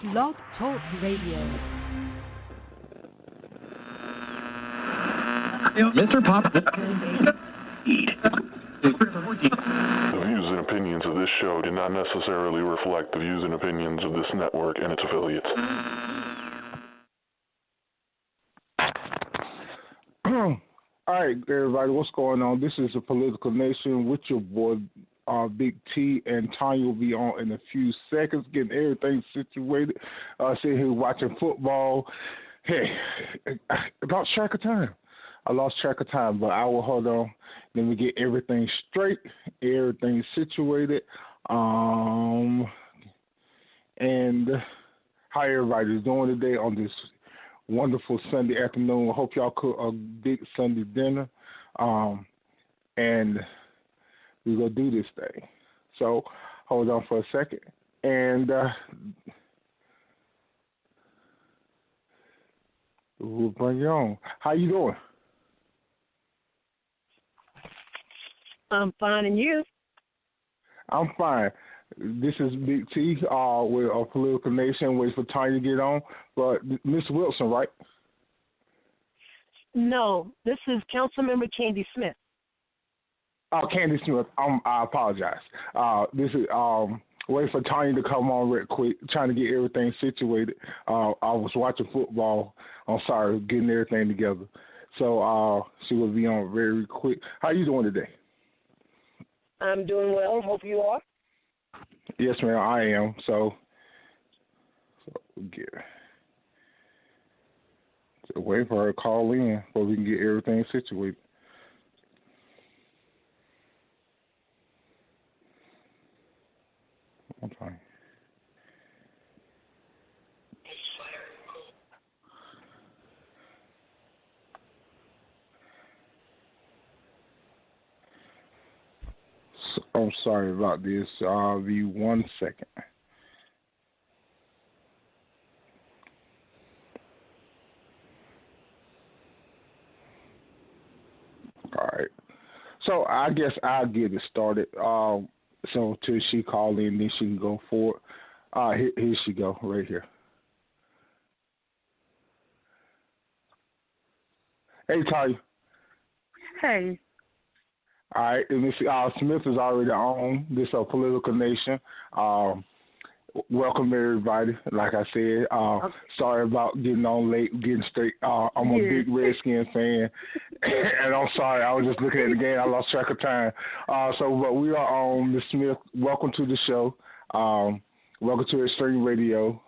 Blog Talk Radio. Mr. Pop. The views and opinions of this show do not necessarily reflect the views and opinions of this network and its affiliates. All right, everybody, what's going on? This is a Political Nation with your boy, Big T, and Tanya will be on in a few seconds, getting everything situated. Sitting here watching football. Hey, I lost track of time. But I will hold on. Let me get everything straight, everything situated, and how everybody's doing today on this wonderful Sunday afternoon. I hope y'all cook a big Sunday dinner, and we're going to do this thing. So hold on for a second, and we'll bring you on. How you doing? I'm fine, and you? I'm fine. This is Big T with a Political Nation. Wait for Tanya to get on. But Miss Wilson, right? No, this is Councilmember Kandie Smith. Oh, Kandie Smith. I apologize. This is wait for Tanya to come on real quick, trying to get everything situated. I was watching football. I'm sorry, getting everything together. So she will be on very quick. How you doing today? I'm doing well. Hope you are. Yes, ma'am, I am. So wait for her to call in so we can get everything situated. Okay. I'm sorry about this. I'll be 1 second. All right. So I guess I'll get it started. So till she call in, then she can go for it. Here she go, right here. Hey, Ty. Hey. All right, and this, Smith is already on. This is Political Nation. Welcome, everybody. Like I said, sorry about getting on late, getting straight. I'm a big Redskin fan, and I'm sorry. I was just looking at the game. I lost track of time. But we are on. Ms. Smith, welcome to the show. Welcome to Extreme Radio.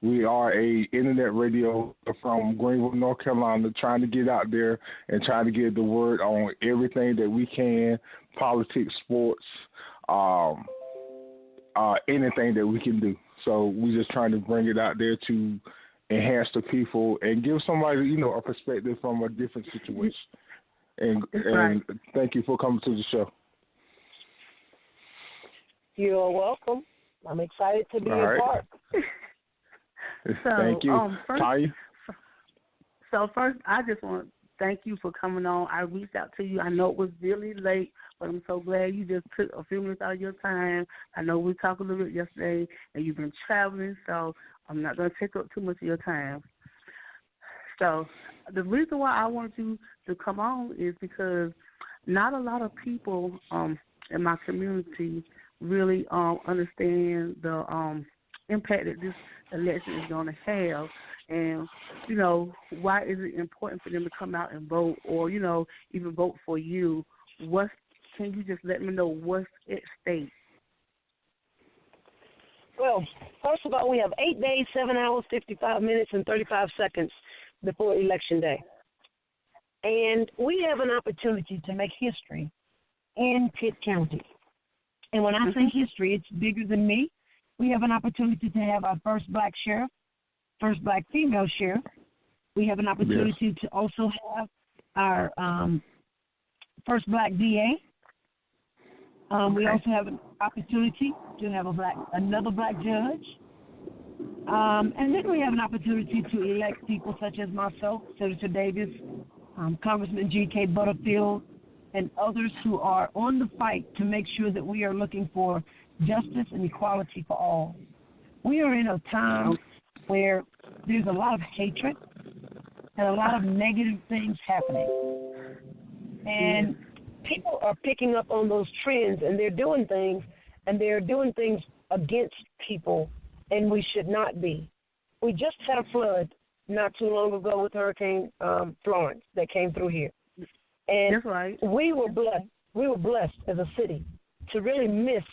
We are a internet radio from Greenville, North Carolina, trying to get out there and trying to get the word on everything that we can, politics, sports, anything that we can do. So we're just trying to bring it out there to enhance the people and give somebody, a perspective from a different situation. And thank you for coming to the show. You're welcome. I'm excited to be a part. Thank you. First, I just want to thank you for coming on. I reached out to you. I know it was really late, but I'm so glad you just took a few minutes out of your time. I know we talked a little bit yesterday, and you've been traveling, so I'm not going to take up too much of your time. So the reason why I wanted you to come on is because not a lot of people in my community really understand the impact that this election is going to have, and why is it important for them to come out and vote, or even vote for you? Can you just let me know what's at stake? Well, first of all, we have 8 days, 7 hours, 55 minutes, and 35 seconds before Election Day, and we have an opportunity to make history in Pitt County. And when I say history, it's bigger than me. We have an opportunity to have our first black sheriff, first black female sheriff. We have an opportunity to also have our first black DA. We also have an opportunity to have another black judge. And then we have an opportunity to elect people such as myself, Senator Davis, Congressman G.K. Butterfield, and others who are on the fight to make sure that we are looking for justice and equality for all. we are in a time where there's a lot of hatred and a lot of negative things happening. And people are picking up on those trends, and they're doing things against people, and we should not be. We just had a flood not too long ago with Hurricane Florence that came through here. And that's right. We were blessed as a city to really miss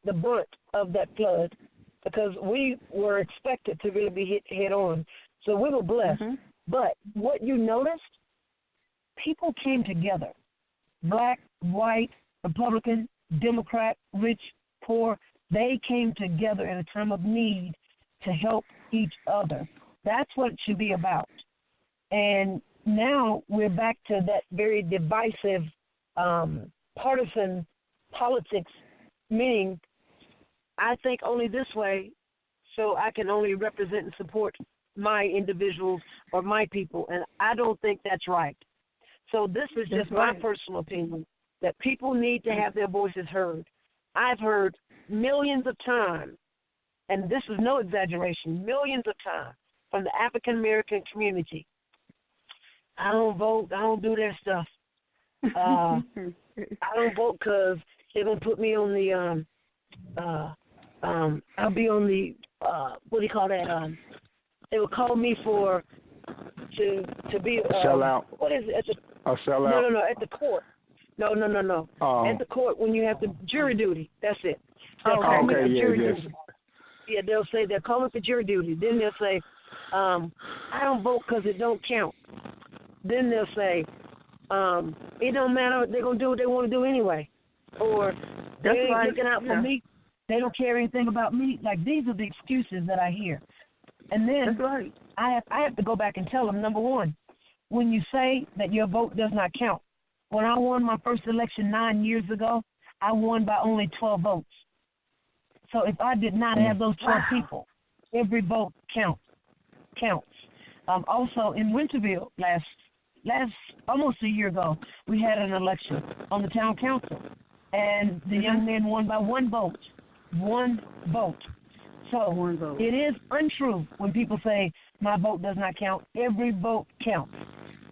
the brunt of that flood because we were expected to really be hit head on. So we were blessed. Mm-hmm. But what you noticed, people came together. Black, white, Republican, Democrat, rich, poor, they came together in a time of need to help each other. That's what it should be about. And now we're back to that very divisive partisan politics, meaning I think only this way so I can only represent and support my individuals or my people, and I don't think that's right. So this is just my personal opinion, that people need to have their voices heard. I've heard millions of times, and this is no exaggeration, millions of times from the African-American community. I don't vote. I don't do that stuff. I don't vote because they're going to put me on the, I'll be on the, what do you call that? They will call me to be sell out. What is it? Sell out. No. At the court. No. At the court when you have the jury duty. That's it. Yes. Yeah, they'll say they're calling for jury duty. Then they'll say, I don't vote because it don't count. Then they'll say, it don't matter. They're gonna do what they want to do anyway, or they ain't looking out for me. They don't care anything about me. Like, these are the excuses that I hear. And then I have to go back and tell them, number one, when you say that your vote does not count, when I won my first election 9 years ago, I won by only 12 votes. So if I did not have those 12 people, every vote counts. Also, in Winterville, last almost a year ago, we had an election on the town council, and the young man won by one vote. So it is untrue when people say my vote does not count. Every vote counts.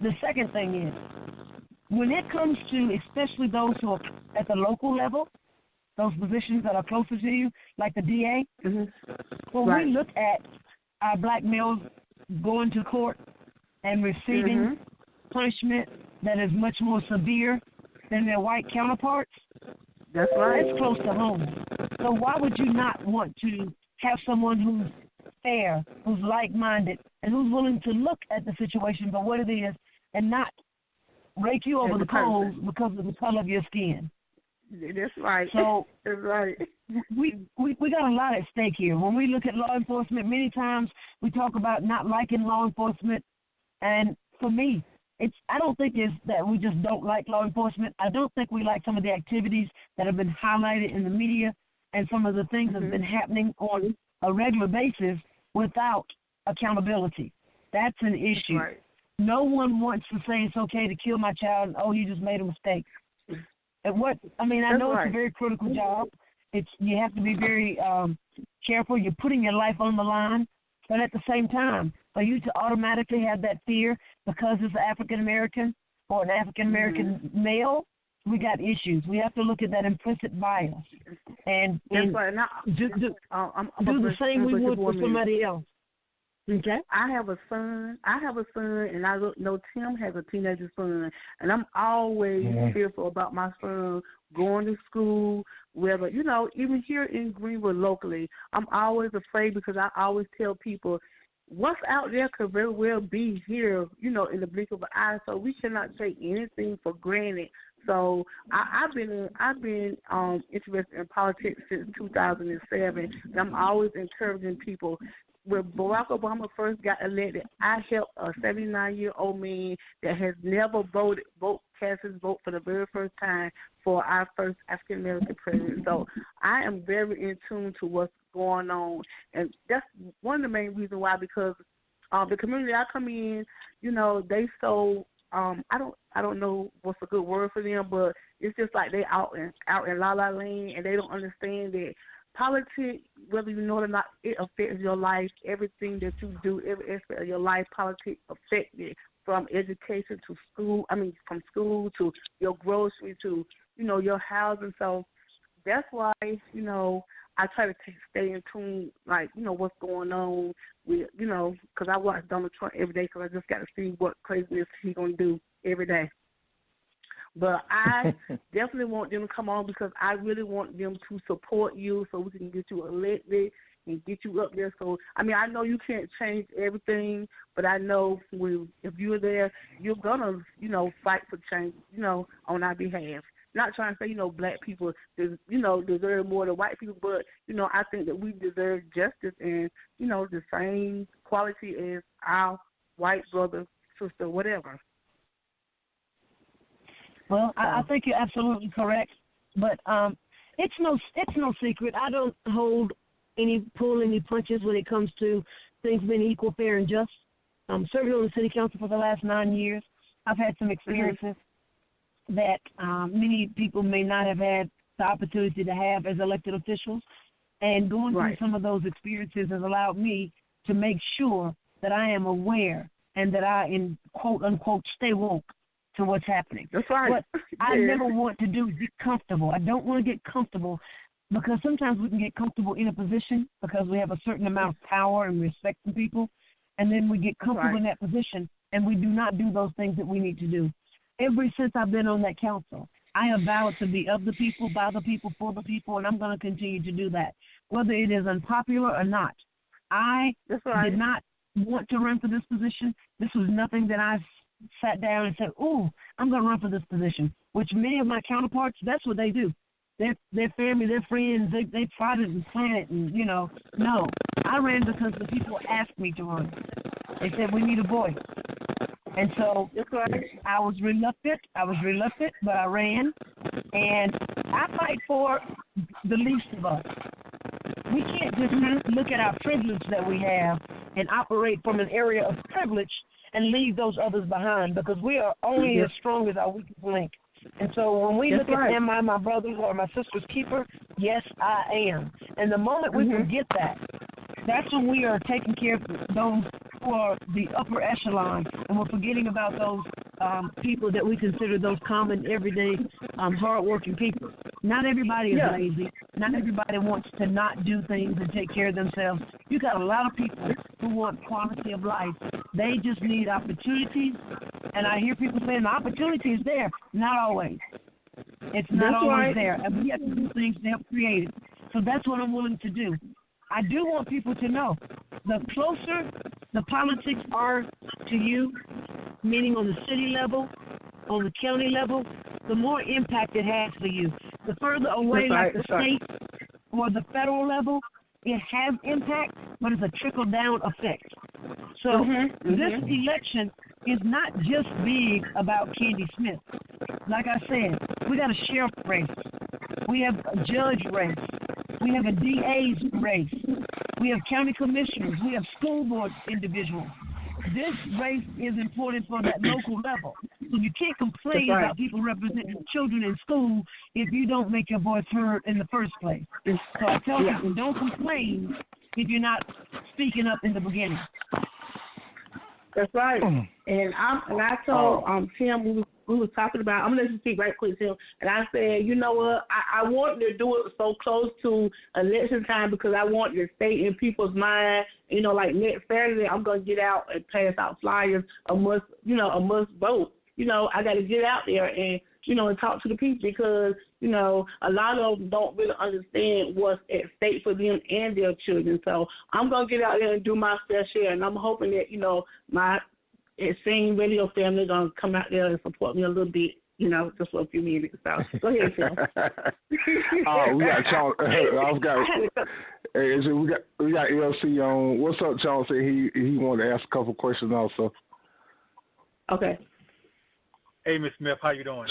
The second thing is, when it comes to especially those who are at the local level, those positions that are closer to you, like the DA, when we look at our black males going to court and receiving punishment that is much more severe than their white counterparts, that's close to home. So why would you not want to have someone who's fair, who's like-minded, and who's willing to look at the situation for what it is and not rake you over the coals because of the color of your skin? That's right. So that's right. We got a lot at stake here. When we look at law enforcement, many times we talk about not liking law enforcement, and for me, I don't think it's that we just don't like law enforcement. I don't think we like some of the activities that have been highlighted in the media and some of the things that have been happening on a regular basis without accountability. That's an issue. Right. No one wants to say it's okay to kill my child and, oh, you just made a mistake. I know it's a very critical job. You have to be very careful. You're putting your life on the line. But at the same time, for you to automatically have that fear because it's an African-American or an African-American male, we got issues. We have to look at that implicit bias and do the same we would for somebody else. Okay. I have a son, and I know Tim has a teenager son, and I'm always fearful about my son going to school, whether, even here in Greenville locally, I'm always afraid because I always tell people, what's out there could very well be here, in the blink of an eye, so we cannot take anything for granted. So I've been interested in politics since 2007, and I'm always encouraging people. When Barack Obama first got elected, I helped a 79-year-old man that has never cast his vote for the very first time for our first African-American president. So I am very in tune to what's going on, and that's one of the main reasons why, because the community I come in, they so I don't know what's a good word for them, but it's just like they out in la la land, and they don't understand that politics, whether you know it or not, it affects your life. Everything that you do, every aspect of your life, politics affects it. From education to school, from school to your grocery to, your housing. So that's why, I try to stay in tune, like, what's going on with, because I watch Donald Trump every day because I just got to see what craziness he's going to do every day. But I definitely want them to come on because I really want them to support you so we can get you elected and get you up there. So, I know you can't change everything, but I know if you're there, you're going to, fight for change, on our behalf. Not trying to say, black people, deserve more than white people, but, I think that we deserve justice and, the same quality as our white brother, sister, whatever. Well, I think you're absolutely correct, but it's no secret. I don't pull any punches when it comes to things being equal, fair, and just. Serving on the city council for the last 9 years, I've had some experiences that many people may not have had the opportunity to have as elected officials, and going through some of those experiences has allowed me to make sure that I am aware and that I, in quote unquote, stay woke to what's happening. That's right. What I never want to do is get comfortable. I don't want to get comfortable because sometimes we can get comfortable in a position because we have a certain amount of power and respect from people, and then we get comfortable in that position and we do not do those things that we need to do. Ever since I've been on that council, I have vowed to be of the people, by the people, for the people, and I'm going to continue to do that, whether it is unpopular or not. I did not want to run for this position. This was nothing that I sat down and said, "Ooh, I'm going to run for this position," which many of my counterparts, that's what they do. Their family, their friends, they plotted and planned and, no. I ran because the people asked me to run. They said, we need a voice. And so I was reluctant, but I ran. And I fight for the least of us. We can't just look at our privilege that we have and operate from an area of privilege and leave those others behind because we are only as strong as our weakest link. And so when we look at am I my brother's or my sister's keeper, yes, I am. And the moment we forget that, that's when we are taking care of those who are the upper echelon, and we're forgetting about those people that we consider those common, everyday, hardworking people. Not everybody is lazy. Not everybody wants to not do things and take care of themselves. You got a lot of people who want quality of life. They just need opportunities. And I hear people saying the opportunity is there. Not always. It's not always there. And we have to do things to help create it. So that's what I'm willing to do. I do want people to know the closer the politics are to you, meaning on the city level, on the county level, the more impact it has for you. The further away, like the state or the federal level, it has impact, but it's a trickle-down effect. So this election is not just big about Kandie Smith. Like I said, we got a sheriff race. We have a judge race. We have a DA's race. We have county commissioners. We have school board individuals. This race is important for that local level. So you can't complain about people representing children in school if you don't make your voice heard in the first place. So I tell people, don't complain if you're not speaking up in the beginning. That's right. And I told Tim, we was talking about, I'm going to let you speak right quick, Tim, and I said, you know what, I want to do it so close to election time because I want to stay in people's mind. You know, like next Saturday, I'm going to get out and pass out flyers, a must vote. You know, I got to get out there and, and talk to the people because, a lot of them don't really understand what's at stake for them and their children. So I'm going to get out there and do my fair share, and I'm hoping that, my same radio family is going to come out there and support me a little bit, just for a few minutes. So go ahead, Phil. We got Chauncey. We got LC on. What's up, Chauncey? He wanted to ask a couple questions also. Okay. Hey, Ms. Smith, how you doing?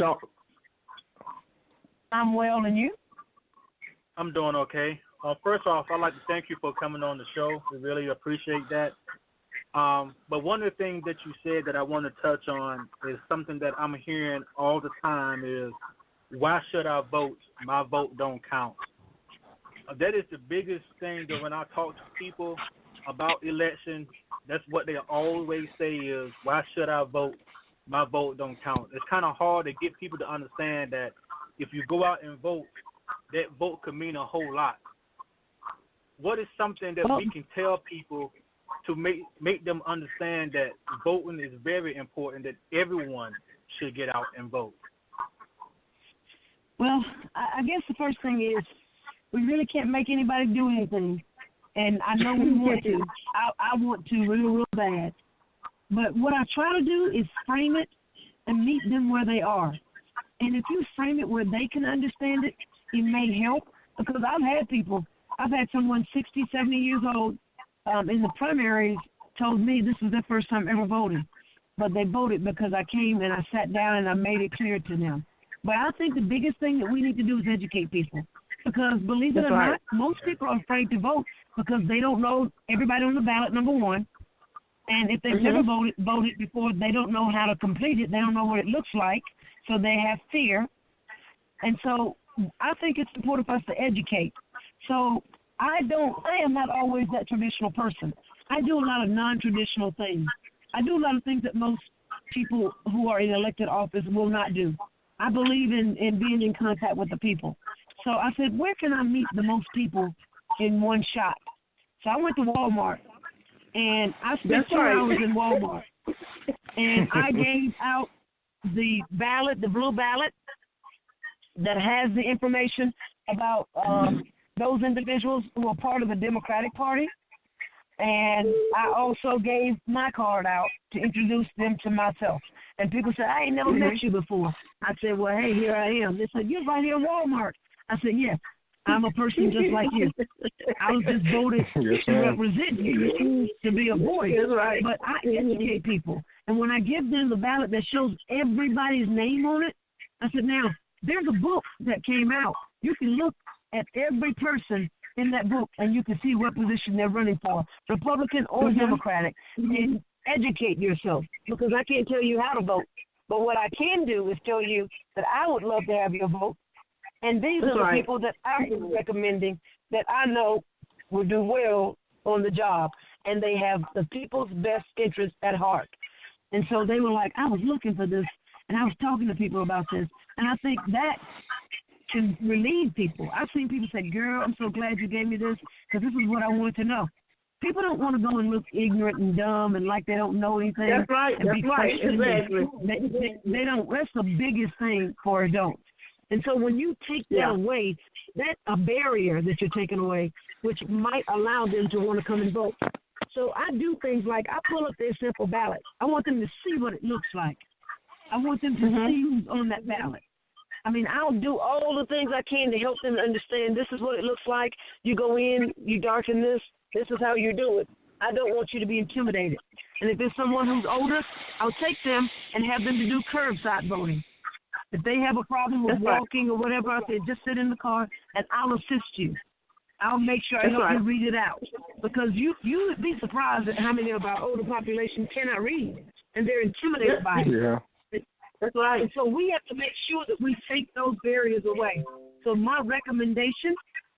I'm well, and you? I'm doing okay. First off, I'd like to thank you for coming on the show. We really appreciate that. But one of the things that you said that I want to touch on is something that I'm hearing all the time is, why should I vote? My vote don't count. That is the biggest thing that when I talk to people about elections, that's what they always say is, why should I vote? My vote don't count. It's kind of hard to get people to understand that if you go out and vote, that vote could mean a whole lot. What is something that we can tell people to make them understand that voting is very important, that everyone should get out and vote? Well, I guess the first thing is we really can't make anybody do anything. And I know we want to. I want to real bad. But what I try to do is frame it and meet them where they are. And if you frame it where they can understand it, it may help. Because I've had someone 60, 70 years old in the primaries told me this was their first time ever voting. But they voted because I came and I sat down and I made it clear to them. But I think the biggest thing that we need to do is educate people. Because believe it or not, most people are afraid to vote because they don't know everybody on the ballot, number one. And if they've never voted before, they don't know how to complete it. They don't know what it looks like. So they have fear. And so I think it's important for us to educate. So I am not always that traditional person. I do a lot of non-traditional things. I do a lot of things that most people who are in elected office will not do. I believe in being in contact with the people. So I said, where can I meet the most people in one shot? So I went to Walmart, and I spent 2 hours in Walmart. And I gave out the ballot, the blue ballot, that has the information about those individuals who are part of the Democratic Party. And I also gave my card out to introduce them to myself. And people said, I ain't never met you before. I said, well, hey, here I am. They said, you're right here at Walmart. I said, yes, I'm a person just like you. I was just voted to represent you, to be a voice. But I educate people. And when I give them the ballot that shows everybody's name on it, I said, now, there's a book that came out. You can look at every person in that book, and you can see what position they're running for, Republican or Democratic, and educate yourself, because I can't tell you how to vote. But what I can do is tell you that I would love to have your vote, and these are the people that I'm recommending that I know will do well on the job, and they have the people's best interest at heart. And so they were like, I was looking for this, and I was talking to people about this, and I think that can relieve people. I've seen people say, girl, I'm so glad you gave me this, because this is what I wanted to know. People don't want to go and look ignorant and dumb and like they don't know anything. That's right. Exactly. They don't. That's the biggest thing for adults. And so when you take that away, that's a barrier that you're taking away, which might allow them to want to come and vote. So I do things like I pull up their simple ballot. I want them to see what it looks like. I want them to see who's on that ballot. I mean, I'll do all the things I can to help them understand this is what it looks like. You go in, you darken this. This is how you do it. I don't want you to be intimidated. And if there's someone who's older, I'll take them and have them to do curbside voting. If they have a problem with walking or whatever, I'll say, just sit in the car and I'll assist you. I'll make sure I help you read it out. Because you would be surprised at how many of our older population cannot read, and they're intimidated by it. Yeah. That's right. And so we have to make sure that we take those barriers away. So my recommendation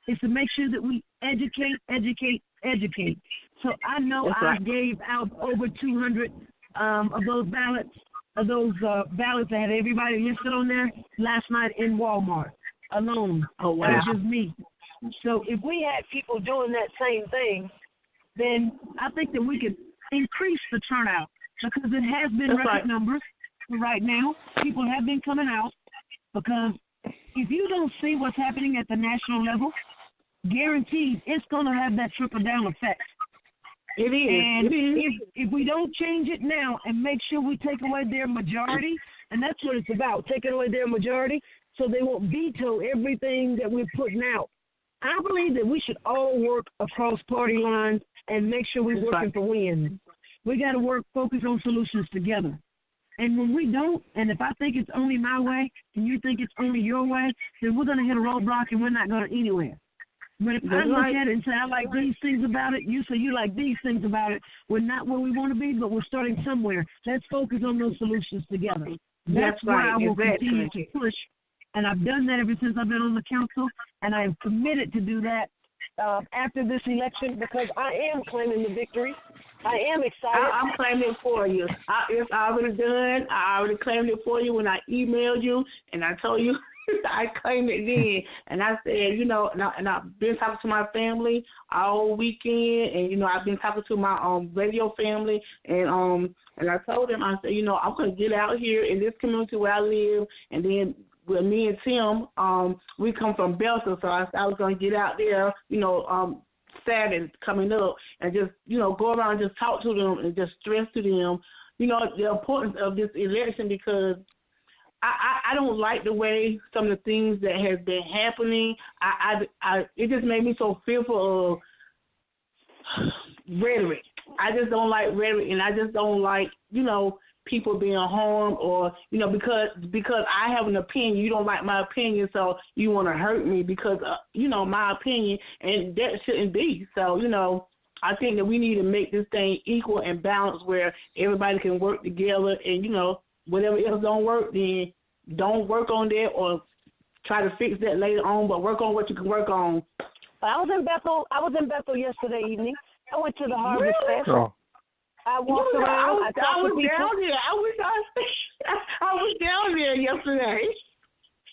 is to make sure that we educate. So I know I gave out over 200 of those ballots, ballots that had everybody listed on there last night in Walmart alone. Oh, wow. That was just me. So if we had people doing that same thing, then I think that we could increase the turnout, because it has been record numbers right now. People have been coming out, because if you don't see what's happening at the national level, guaranteed it's going to have that trickle-down effect. It is. And if we don't change it now and make sure we take away their majority, and that's what it's about, taking away their majority so they won't veto everything that we're putting out. I believe that we should all work across party lines and make sure we're working for wins. We got to focus on solutions together. And when we don't, and if I think it's only my way and you think it's only your way, then we're going to hit a roadblock and we're not going anywhere. But if I look at it and say, I like these things about it, you say you like these things about it, we're not where we want to be, but we're starting somewhere. Let's focus on those solutions together. That's why I will continue to push. And I've done that ever since I've been on the council, and I am committed to do that after this election because I am claiming the victory. I am excited. I'm claiming it for you. It's already done. I already claimed it for you when I emailed you, and I told you I claimed it then. And I said, you know, and I've been talking to my family all weekend, and, you know, I've been talking to my radio family, and I told them, I said, you know, I'm going to get out here in this community where I live, and then with me and Tim, we come from Belton, so I was going to get out there, you know, Saturday coming up, and just, you know, go around and just talk to them and just stress to them, you know, the importance of this election, because I don't like the way some of the things that has been happening. It just made me so fearful of rhetoric. I just don't like rhetoric, and I just don't like, you know, people being harmed, or, you know, because I have an opinion, you don't like my opinion, so you want to hurt me because, you know, my opinion, and that shouldn't be. So, you know, I think that we need to make this thing equal and balanced where everybody can work together, and, you know, whatever else don't work, then don't work on that or try to fix that later on, but work on what you can work on. I was in Bethel yesterday evening. I went to the Harvest Fest. Oh. I walked around. I was down there. I was down there yesterday.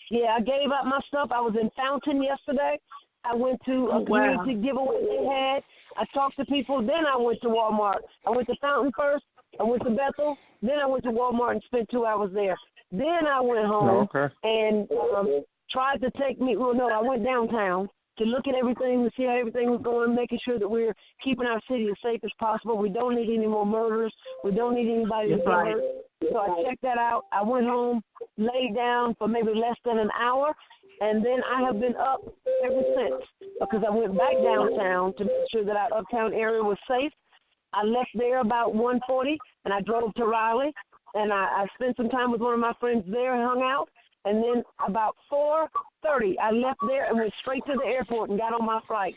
Yeah, I gave up my stuff. I was in Fountain yesterday. I went to a community giveaway they had. I talked to people. Then I went to Walmart. I went to Fountain first. I went to Bethel. Then I went to Walmart and spent 2 hours there. Then I went home and tried to take me. Well, no, I went downtown to look at everything, to see how everything was going, making sure that we're keeping our city as safe as possible. We don't need any more murders. We don't need anybody to get hurt. So I checked that out. I went home, laid down for maybe less than an hour, and then I have been up ever since because I went back downtown to make sure that our uptown area was safe. I left there about 1:40, and I drove to Raleigh, and I spent some time with one of my friends there and hung out. And then about 4:30, I left there and went straight to the airport and got on my flight.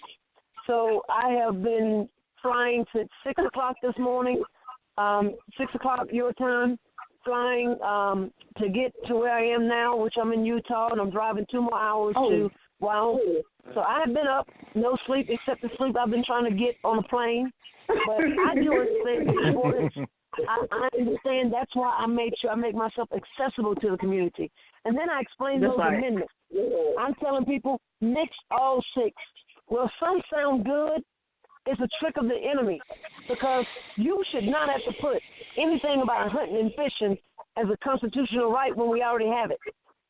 So I have been flying since 6 o'clock this morning, 6 o'clock your time, flying to get to where I am now, which I'm in Utah, and I'm driving 2 more hours to Wyoming. So I have been up, no sleep except the sleep I've been trying to get on a plane. But I do understand the importance. I understand. That's why I made sure I make myself accessible to the community. And then I explain those amendments. I'm telling people, mix all 6. Well, some sound good. It's a trick of the enemy because you should not have to put anything about hunting and fishing as a constitutional right when we already have it.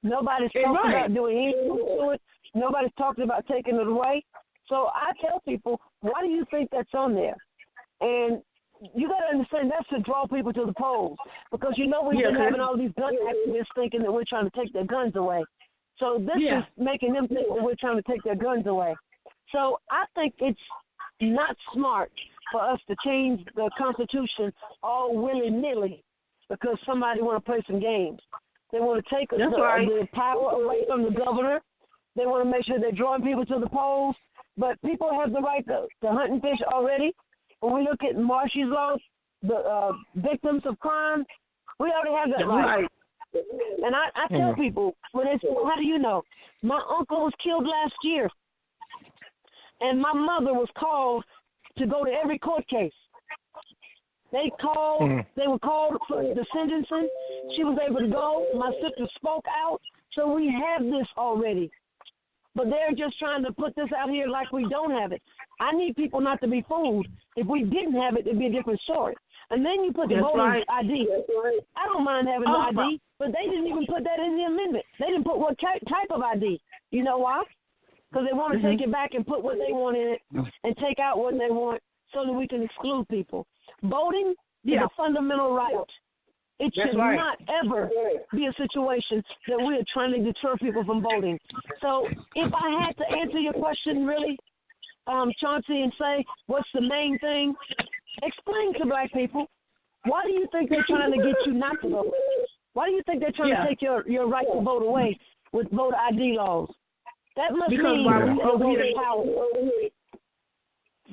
Nobody's talking about doing anything to it. Nobody's talking about taking it away. So I tell people, why do you think that's on there? And you got to understand that's to draw people to the polls because, you know, we've been having all these gun activists thinking that we're trying to take their guns away. So this is making them think that we're trying to take their guns away. So I think it's not smart for us to change the Constitution all willy-nilly because somebody want to play some games. They want to take the power away from the governor. They want to make sure they're drawing people to the polls. But people have the right to hunt and fish already. When we look at Marshy's law, the victims of crime, we already have that right. And I tell people, when they say, how do you know? My uncle was killed last year, and my mother was called to go to every court case. They were called for the sentencing. She was able to go. My sister spoke out. So we have this already. But they're just trying to put this out here like we don't have it. I need people not to be fooled. If we didn't have it, it'd be a different story. And then you put the voter ID. I don't mind having the ID, but they didn't even put that in the amendment. They didn't put what type of ID. You know why? Because they want to take it back and put what they want in it and take out what they want so that we can exclude people. Voting is a fundamental right. It should not ever be a situation that we are trying to deter people from voting. So if I had to answer your question really, Chauncey, and say, what's the main thing? Explain to black people, why do you think they're trying to get you not to vote? Why do you think they're trying to take your right to vote away with voter ID laws? That must mean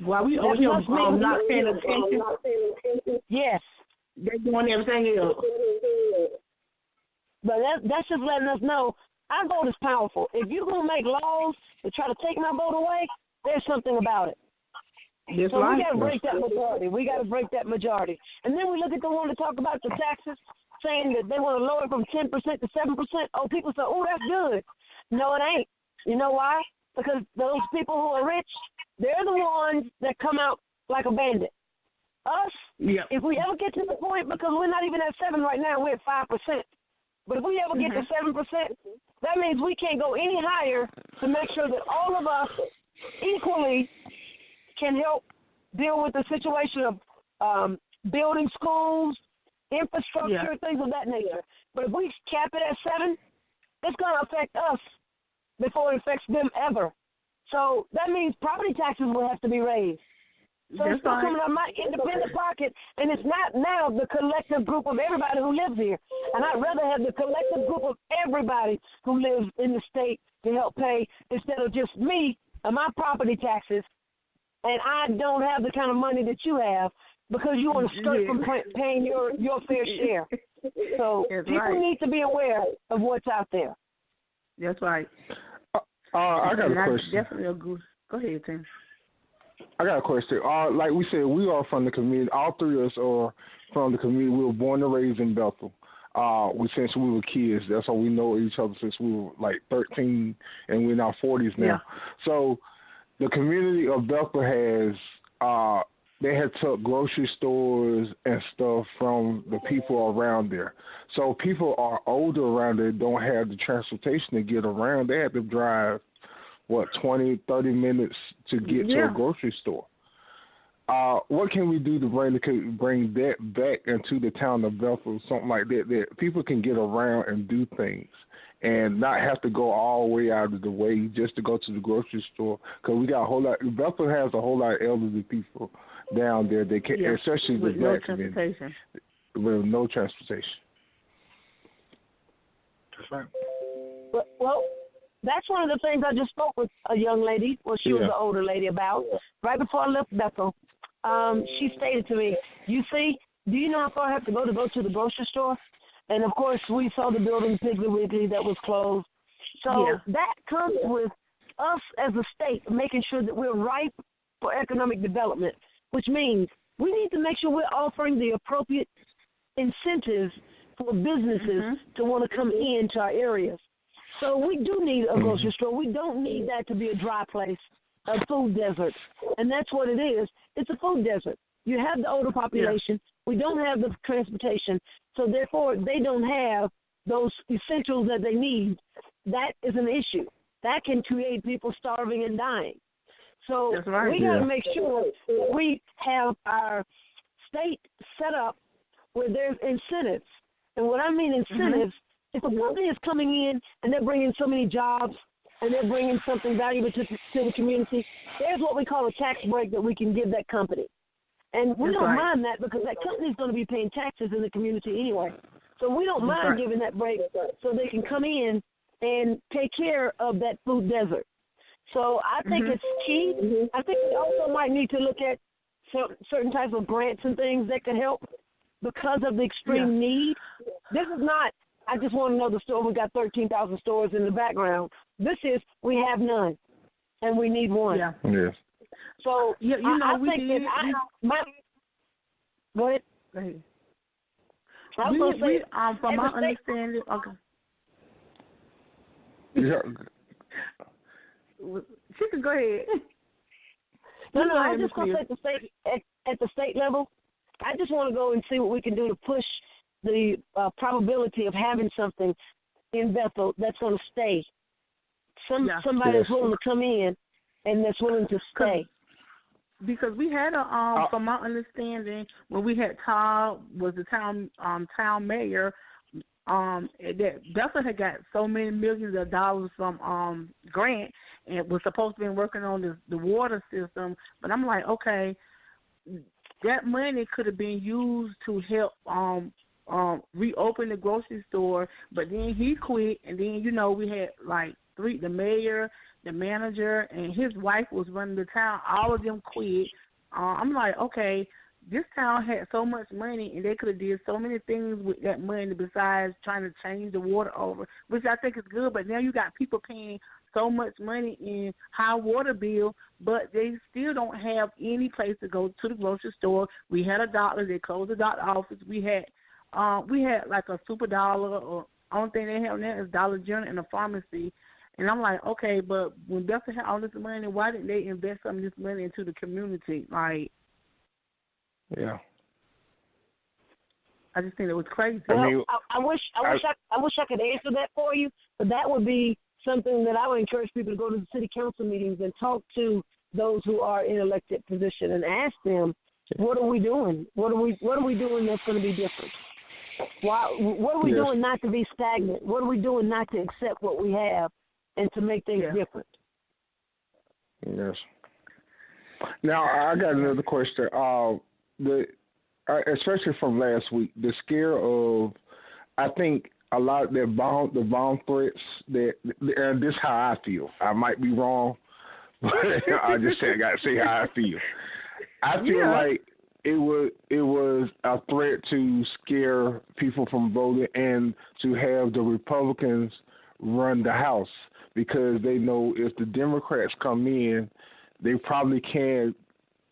while we over here not paying attention. Yes. They're doing everything else. But that's just letting us know our vote is powerful. If you're going to make laws to try to take my vote away, there's something about it. That's so right. we got to break that majority. We got to break that majority. And then we look at the one to talk about the taxes, saying that they want to lower it from 10% to 7%. Oh, people say, oh, that's good. No, it ain't. You know why? Because those people who are rich, they're the ones that come out like a bandit. Us, if we ever get to the point, because we're not even at 7 right now, we're at 5%. But if we ever get to 7%, that means we can't go any higher to make sure that all of us equally can help deal with the situation of building schools, infrastructure, things of that nature. But if we cap it at 7, it's going to affect us before it affects them ever. So that means property taxes will have to be raised. So it's still coming out of my independent pocket, and it's not now the collective group of everybody who lives here. And I'd rather have the collective group of everybody who lives in the state to help pay instead of just me and my property taxes, and I don't have the kind of money that you have because you want to skirt from paying your fair share. So people need to be aware of what's out there. That's right. I got a question. I definitely agree. Go ahead, Tim. I got a question. Like we said, we are from the community. All three of us are from the community. We were born and raised in Bethel. Since we were kids. That's how we know each other since we were like 13, and we're in our 40s now. Yeah. So the community of Bethel has they had took grocery stores and stuff from the people around there. So people are older around there, don't have the transportation to get around. They have to drive 20, 30 minutes to get to a grocery store. What can we do to bring that back into the town of Bethel, something like that people can get around and do things and not have to go all the way out of the way just to go to the grocery store? Because we got a whole lot. Bethel has a whole lot of elderly people down there. They can, especially with the no black transportation. With no transportation. That's right. Well, that's one of the things I just spoke with a young lady, she was an older lady about, right before I left Bethel. She stated to me, you see, do you know how far I have to go to the grocery store? And, of course, we saw the building Piggly Wiggly that was closed. So that comes with us as a state making sure that we're ripe for economic development, which means we need to make sure we're offering the appropriate incentives for businesses to want to come into our areas. So we do need a grocery store. We don't need that to be a dry place, a food desert. And that's what it is. It's a food desert. You have the older population. We don't have the transportation. So, therefore, they don't have those essentials that they need. That is an issue. That can create people starving and dying. So we got to make sure that we have our state set up where there's incentives. And what I mean incentives, if a company is coming in and they're bringing so many jobs and they're bringing something valuable to the community, there's what we call a tax break that we can give that company. And we don't mind that because that company is going to be paying taxes in the community anyway. So we don't mind giving that break so they can come in and take care of that food desert. So I think it's key. I think we also might need to look at certain types of grants and things that can help because of the extreme need. This is not, I just want to know the store. We got 13,000 stores in the background. This is, we have none, and we need one. Yes. So I think that go ahead. Go ahead. From my understanding, she can go ahead. No, I was just going to say at the state level, I just want to go and see what we can do to push the probability of having something in Bethel that's going to stay. Somebody that's willing to come in and that's willing to stay. Because we had from my understanding, when we had Todd was the town mayor, that Bethel had got so many millions of dollars from grant and was supposed to be working on the water system. But I'm like, okay, that money could have been used to help reopen the grocery store. But then he quit, and then we had like the mayor, the manager, and his wife was running the town. All of them quit. I'm like, okay, this town had so much money, and they could have did so many things with that money besides trying to change the water over, which I think is good. But now you got people paying so much money in high water bill, but they still don't have any place to go to the grocery store. We had a doctor. They closed the doctor office. We had like a Super Dollar, or only thing they have now is Dollar General and a pharmacy. And I'm like, okay, but when Delta had all this money, why didn't they invest some of this money into the community? Like, yeah. I just think it was crazy. Well, I wish I could answer that for you, but that would be something that I would encourage people to go to the city council meetings and talk to those who are in elected position and ask them, what are we doing? What are we doing that's going to be different? What are we doing not to be stagnant? What are we doing not to accept what we have and to make things different? Yes. Now I got another question. Especially from last week, the scare of, I think a lot of the bomb threats, and this is how I feel. I might be wrong, but I just got to say how I feel. I feel like it was a threat to scare people from voting and to have the Republicans run the House, because they know if the Democrats come in, they probably can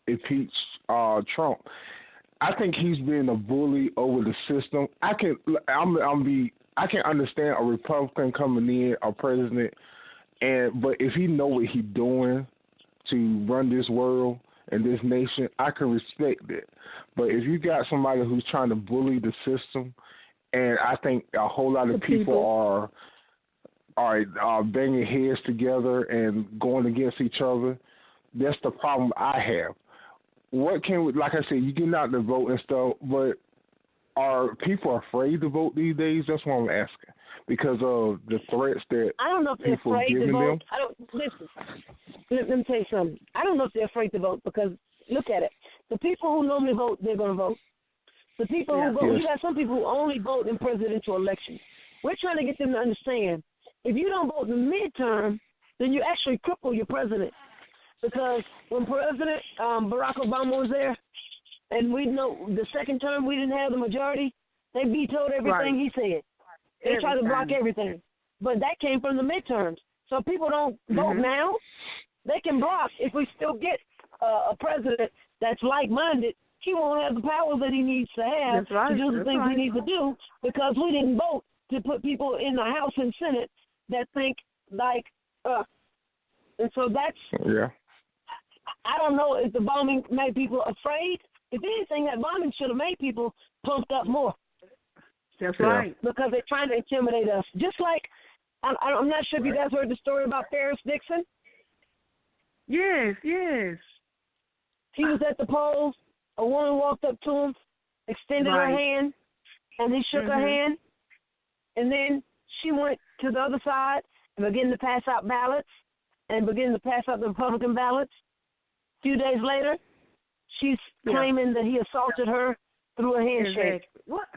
impeach Trump. I think he's being a bully over the system. I can understand a Republican coming in, a president, but if he know what he's doing to run this world and this nation, I can respect it. But if you got somebody who's trying to bully the system, and I think a whole lot of people are banging heads together and going against each other, that's the problem I have. What can we, like I said, you get out to vote and stuff, but are people afraid to vote these days? That's what I'm asking, because of the threats that I don't know if they're people afraid giving to vote. them. Let me tell you something. I don't know if they're afraid to vote, because look at it. The people who normally vote, they're going to vote. The people who vote, you got some people who only vote in presidential elections. We're trying to get them to understand, if you don't vote in the midterm, then you actually cripple your president. Because when President Barack Obama was there, and we know the second term we didn't have the majority, they vetoed everything he said. They tried to block everything. But that came from the midterms. So if people don't vote now, they can block. If we still get a president that's like-minded, he won't have the power that he needs to have to do the things he needs to do, because we didn't vote to put people in the House and Senate that think like us. And so that's I don't know if the bombing made people afraid. If anything, that bombing should have made people pumped up more. That's right. Because they're trying to intimidate us. Just like, I'm not sure if you guys heard the story about Ferris Dixon. Yes. He was at the polls. A woman walked up to him, extended her hand, and he shook her hand. And then she went to the other side and began to pass out ballots and began to pass out the Republican ballots. A few days later, she's claiming that he assaulted her through a handshake. What?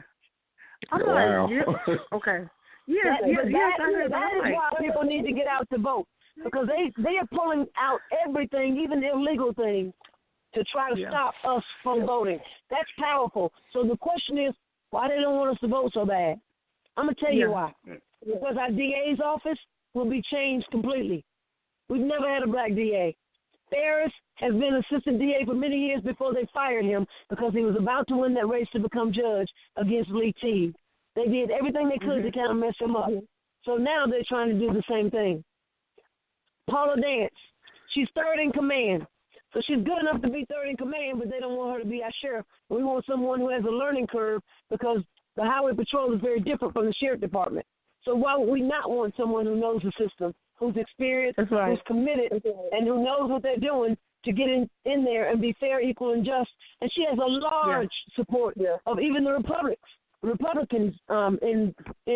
I'm like, okay. Yes, that is why people need to get out to vote, because they are pulling out everything, even illegal things, to try to stop us from voting. That's powerful. So the question is, why they don't want us to vote so bad? I'm going to tell you why. Because our DA's office will be changed completely. We've never had a black DA. Ferris has been assistant DA for many years before they fired him, because he was about to win that race to become judge against Lee Teague. They did everything they could to kind of mess him up. So now they're trying to do the same thing. Paula Dance, she's third in command. So she's good enough to be third in command, but they don't want her to be our sheriff. We want someone who has a learning curve, because the highway patrol is very different from the sheriff department. So why would we not want someone who knows the system, who's experienced, who's committed, and who knows what they're doing to get in there and be fair, equal, and just? And she has a large support of even the Republicans in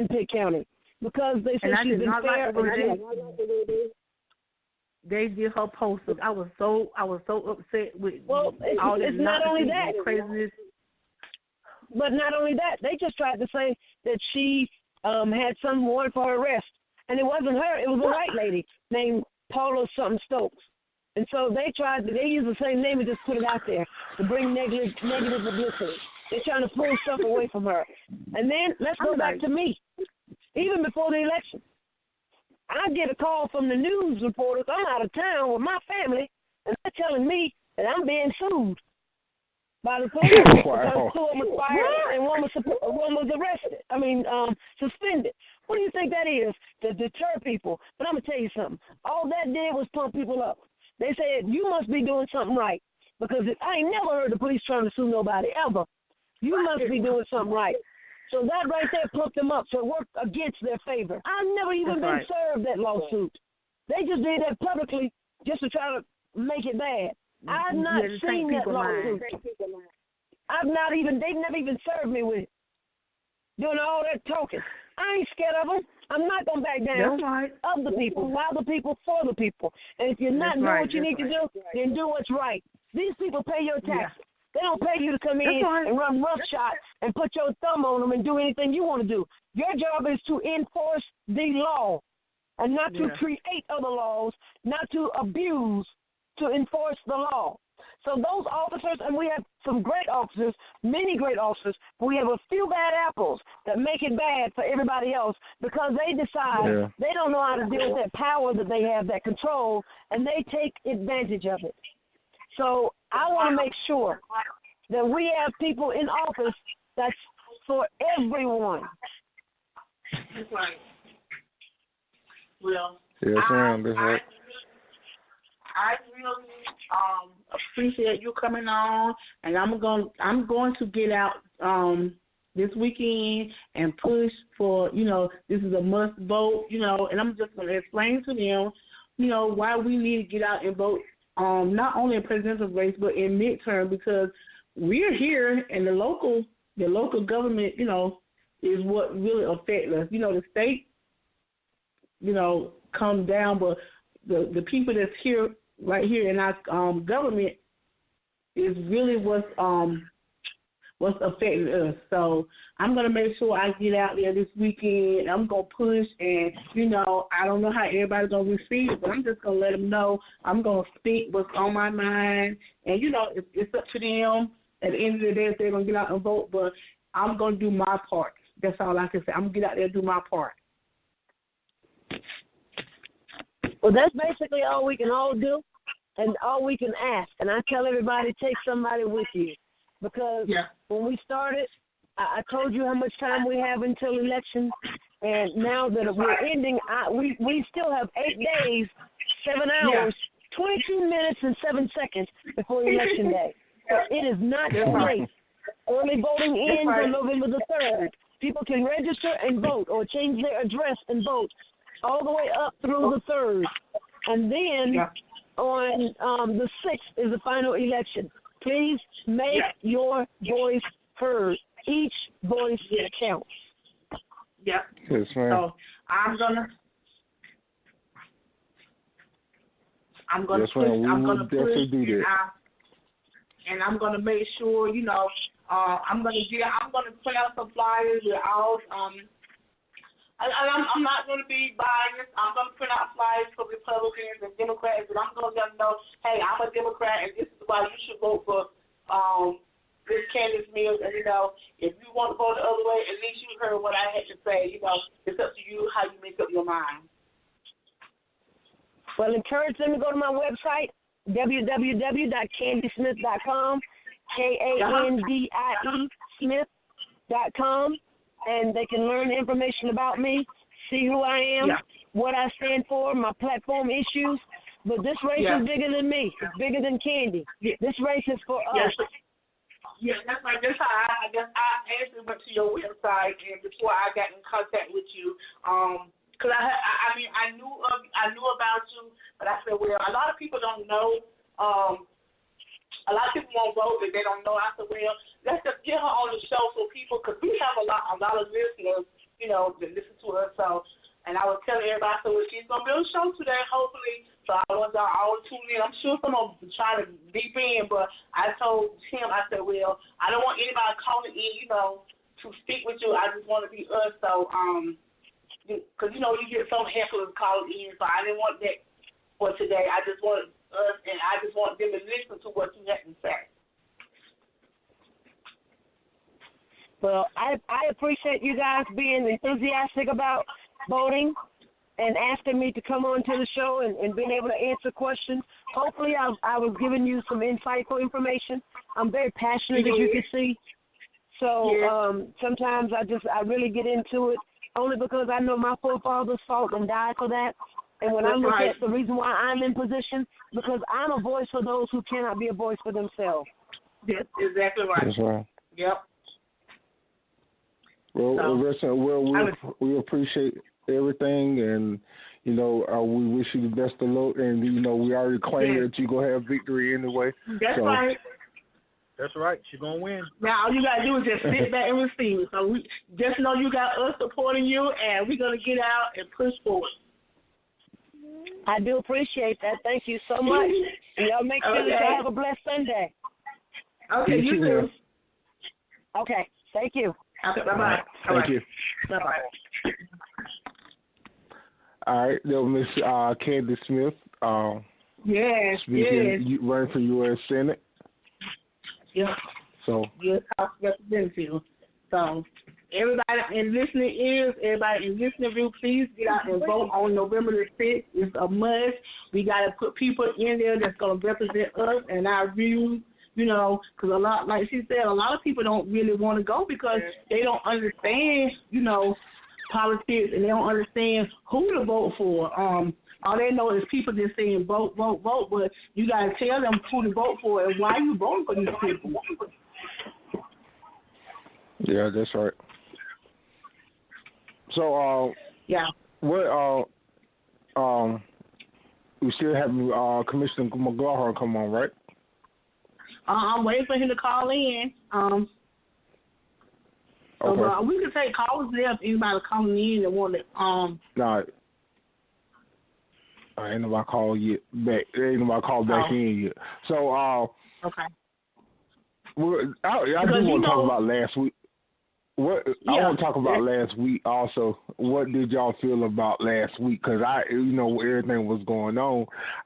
Pitt County, because they say she's been fair. They did her posters. I was so upset with all that. It's not only that craziness. But not only that, they just tried to say that she had some warrant for her arrest, and it wasn't her. It was a white lady named Paula something Stokes. And so they used the same name and just put it out there to bring negative publicity. They're trying to pull stuff away from her. And then let's go back to me. Even before the election, I get a call from the news reporters. I'm out of town with my family, and they're telling me that I'm being sued by the police because two of them was fired and one was arrested. Suspended. What do you think that is? To deter people. But I'm going to tell you something. All that did was pump people up. They said, you must be doing something right. Because I ain't never heard the police trying to sue nobody, ever. You must be doing something right. So that right there pumped them up. So it worked against their favor. I've never even been served that lawsuit. They just did that publicly just to try to make it bad. I've not seen that lawsuit. They've never even served me with it. Doing all that talking. I ain't scared of them. I'm not going to back down. Of the people, by the people, for the people. And if you're not doing what you need to do, then do what's right. These people pay your taxes. They don't pay you to come in and run roughshod and put your thumb on them and do anything you want to do. Your job is to enforce the law and not to create other laws, not to abuse, to enforce the law. So those officers, and we have some great officers, many great officers, but we have a few bad apples that make it bad for everybody else because they decide they don't know how to deal with that power that they have, that control, and they take advantage of it. So I want to make sure that we have people in office that's for everyone. That's right. Well, yes, ma'am. That's right. I really appreciate you coming on, and I'm going to get out this weekend and push for, this is a must vote, and I'm just going to explain to them, why we need to get out and vote, not only in presidential race but in midterm, because we're here and the local government, is what really affects us. The state, comes down, but the people that's here, right here in our government, is really what's affecting us. So I'm gonna make sure I get out there this weekend. I'm gonna push, and I don't know how everybody's gonna receive it, but I'm just gonna let them know. I'm gonna speak what's on my mind, and it's up to them. At the end of the day, if they're gonna get out and vote, but I'm gonna do my part. That's all I can say. I'm gonna get out there and do my part. Well, that's basically all we can all do and all we can ask. And I tell everybody, take somebody with you. Because when we started, I told you how much time we have until election. And now that we're ending, we still have 8 days, 7 hours, 22 minutes, and 7 seconds before Election Day. So it is not too late. Early voting ends on November the 3rd. People can register and vote or change their address and vote all the way up through the 3rd. And then on the 6th is the final election. Please make your voice heard. Each voice counts. Yep. Yes, ma'am. So I'm gonna yes, push. I'm gonna definitely push, do that. And I'm gonna make sure, I'm gonna print out some flyers with all. I'm not going to be biased. I'm going to print out flyers for Republicans and Democrats, and I'm going to let them know, hey, I'm a Democrat, and this is why you should vote for this Candace Mills. And, if you want to go the other way, at least you heard what I had to say. It's up to you how you make up your mind. Well, encourage them to go to my website, www.candiesmith.com, KANDIE Smith.com. And they can learn information about me, see who I am, what I stand for, my platform issues. But this race is bigger than me. It's bigger than Kandie. This race is for us. Yeah, that's right. That's how I actually went to your website, and before I got in contact with you, because I knew about you, but I said, well, a lot of people don't know. A lot of people won't vote if they don't know. I said, well, let's just get her on the show so people, because we have a lot of listeners, that listen to us. So, and I was telling everybody, so she's going to be on the show today, hopefully. So I want y'all all to tune in. I'm sure some of them trying to deep in, but I told him, I said, well, I don't want anybody calling in, to speak with you. I just want to be us. So, because, you get some hecklers calling in, so I didn't want that for today. I just want us, and I just want them to listen to what you have to say. Well, I appreciate you guys being enthusiastic about voting. and asking me to come on to the show and being able to answer questions. Hopefully I was giving you some insightful information. I'm very passionate, as you can see. So sometimes I really get into it only because I know my forefathers fought and died for that. And when I look at the reason why I'm in position, because I'm a voice for those who cannot be a voice for themselves. That's exactly right. That's right. Yep. Well, we appreciate everything, and we wish you the best of luck. And we already claimed that you're gonna have victory anyway. That's right. That's right. She's gonna win. Now all you gotta do is just sit back and receive it. So we just know you got us supporting you, and we're gonna get out and push forward. I do appreciate that. Thank you so much. And y'all make sure that you have a blessed Sunday. Okay, you too. Okay, thank you. Okay, bye-bye. Thank you. Bye-bye. All right, that was Miss Kandie Smith. Running for U.S. Senate. Yeah. So. U.S. House Representative. So, everybody in listening ears, everybody in listening view, please get out and vote on November the 6th. It's a must. We got to put people in there that's going to represent us and our views. Because a lot, like she said, a lot of people don't really want to go because they don't understand, politics, and they don't understand who to vote for. All they know is people just saying vote, vote, vote, but you got to tell them who to vote for and why you voting for these people. Yeah, that's right. So, what, we still have Commissioner McLaughlin come on, right? I'm waiting for him to call in. Okay. So, we can take calls there if anybody calling in and want to. No, ain't nobody called yet. Ain't nobody called back in yet. So, okay. I do want to talk about last week. I want to talk about last week also. What did y'all feel about last week? Because everything was going on.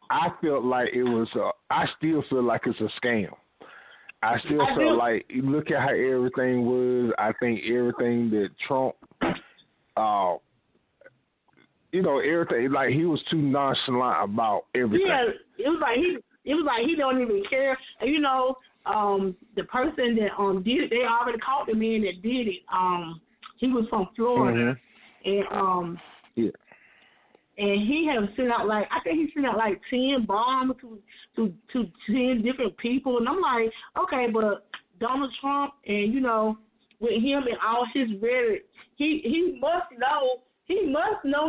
I felt like it was. I still feel like it's a scam. I felt like, look at how everything was. I think everything that Trump, everything, like he was too nonchalant about everything. Yeah, it was like he don't even care. And the person that did it, they already caught the man that did it. He was from Florida, and and he has sent out I think he sent out 10 bombs to 10 different people, and I'm like, okay, but Donald Trump and with him and all his rhetoric, he must know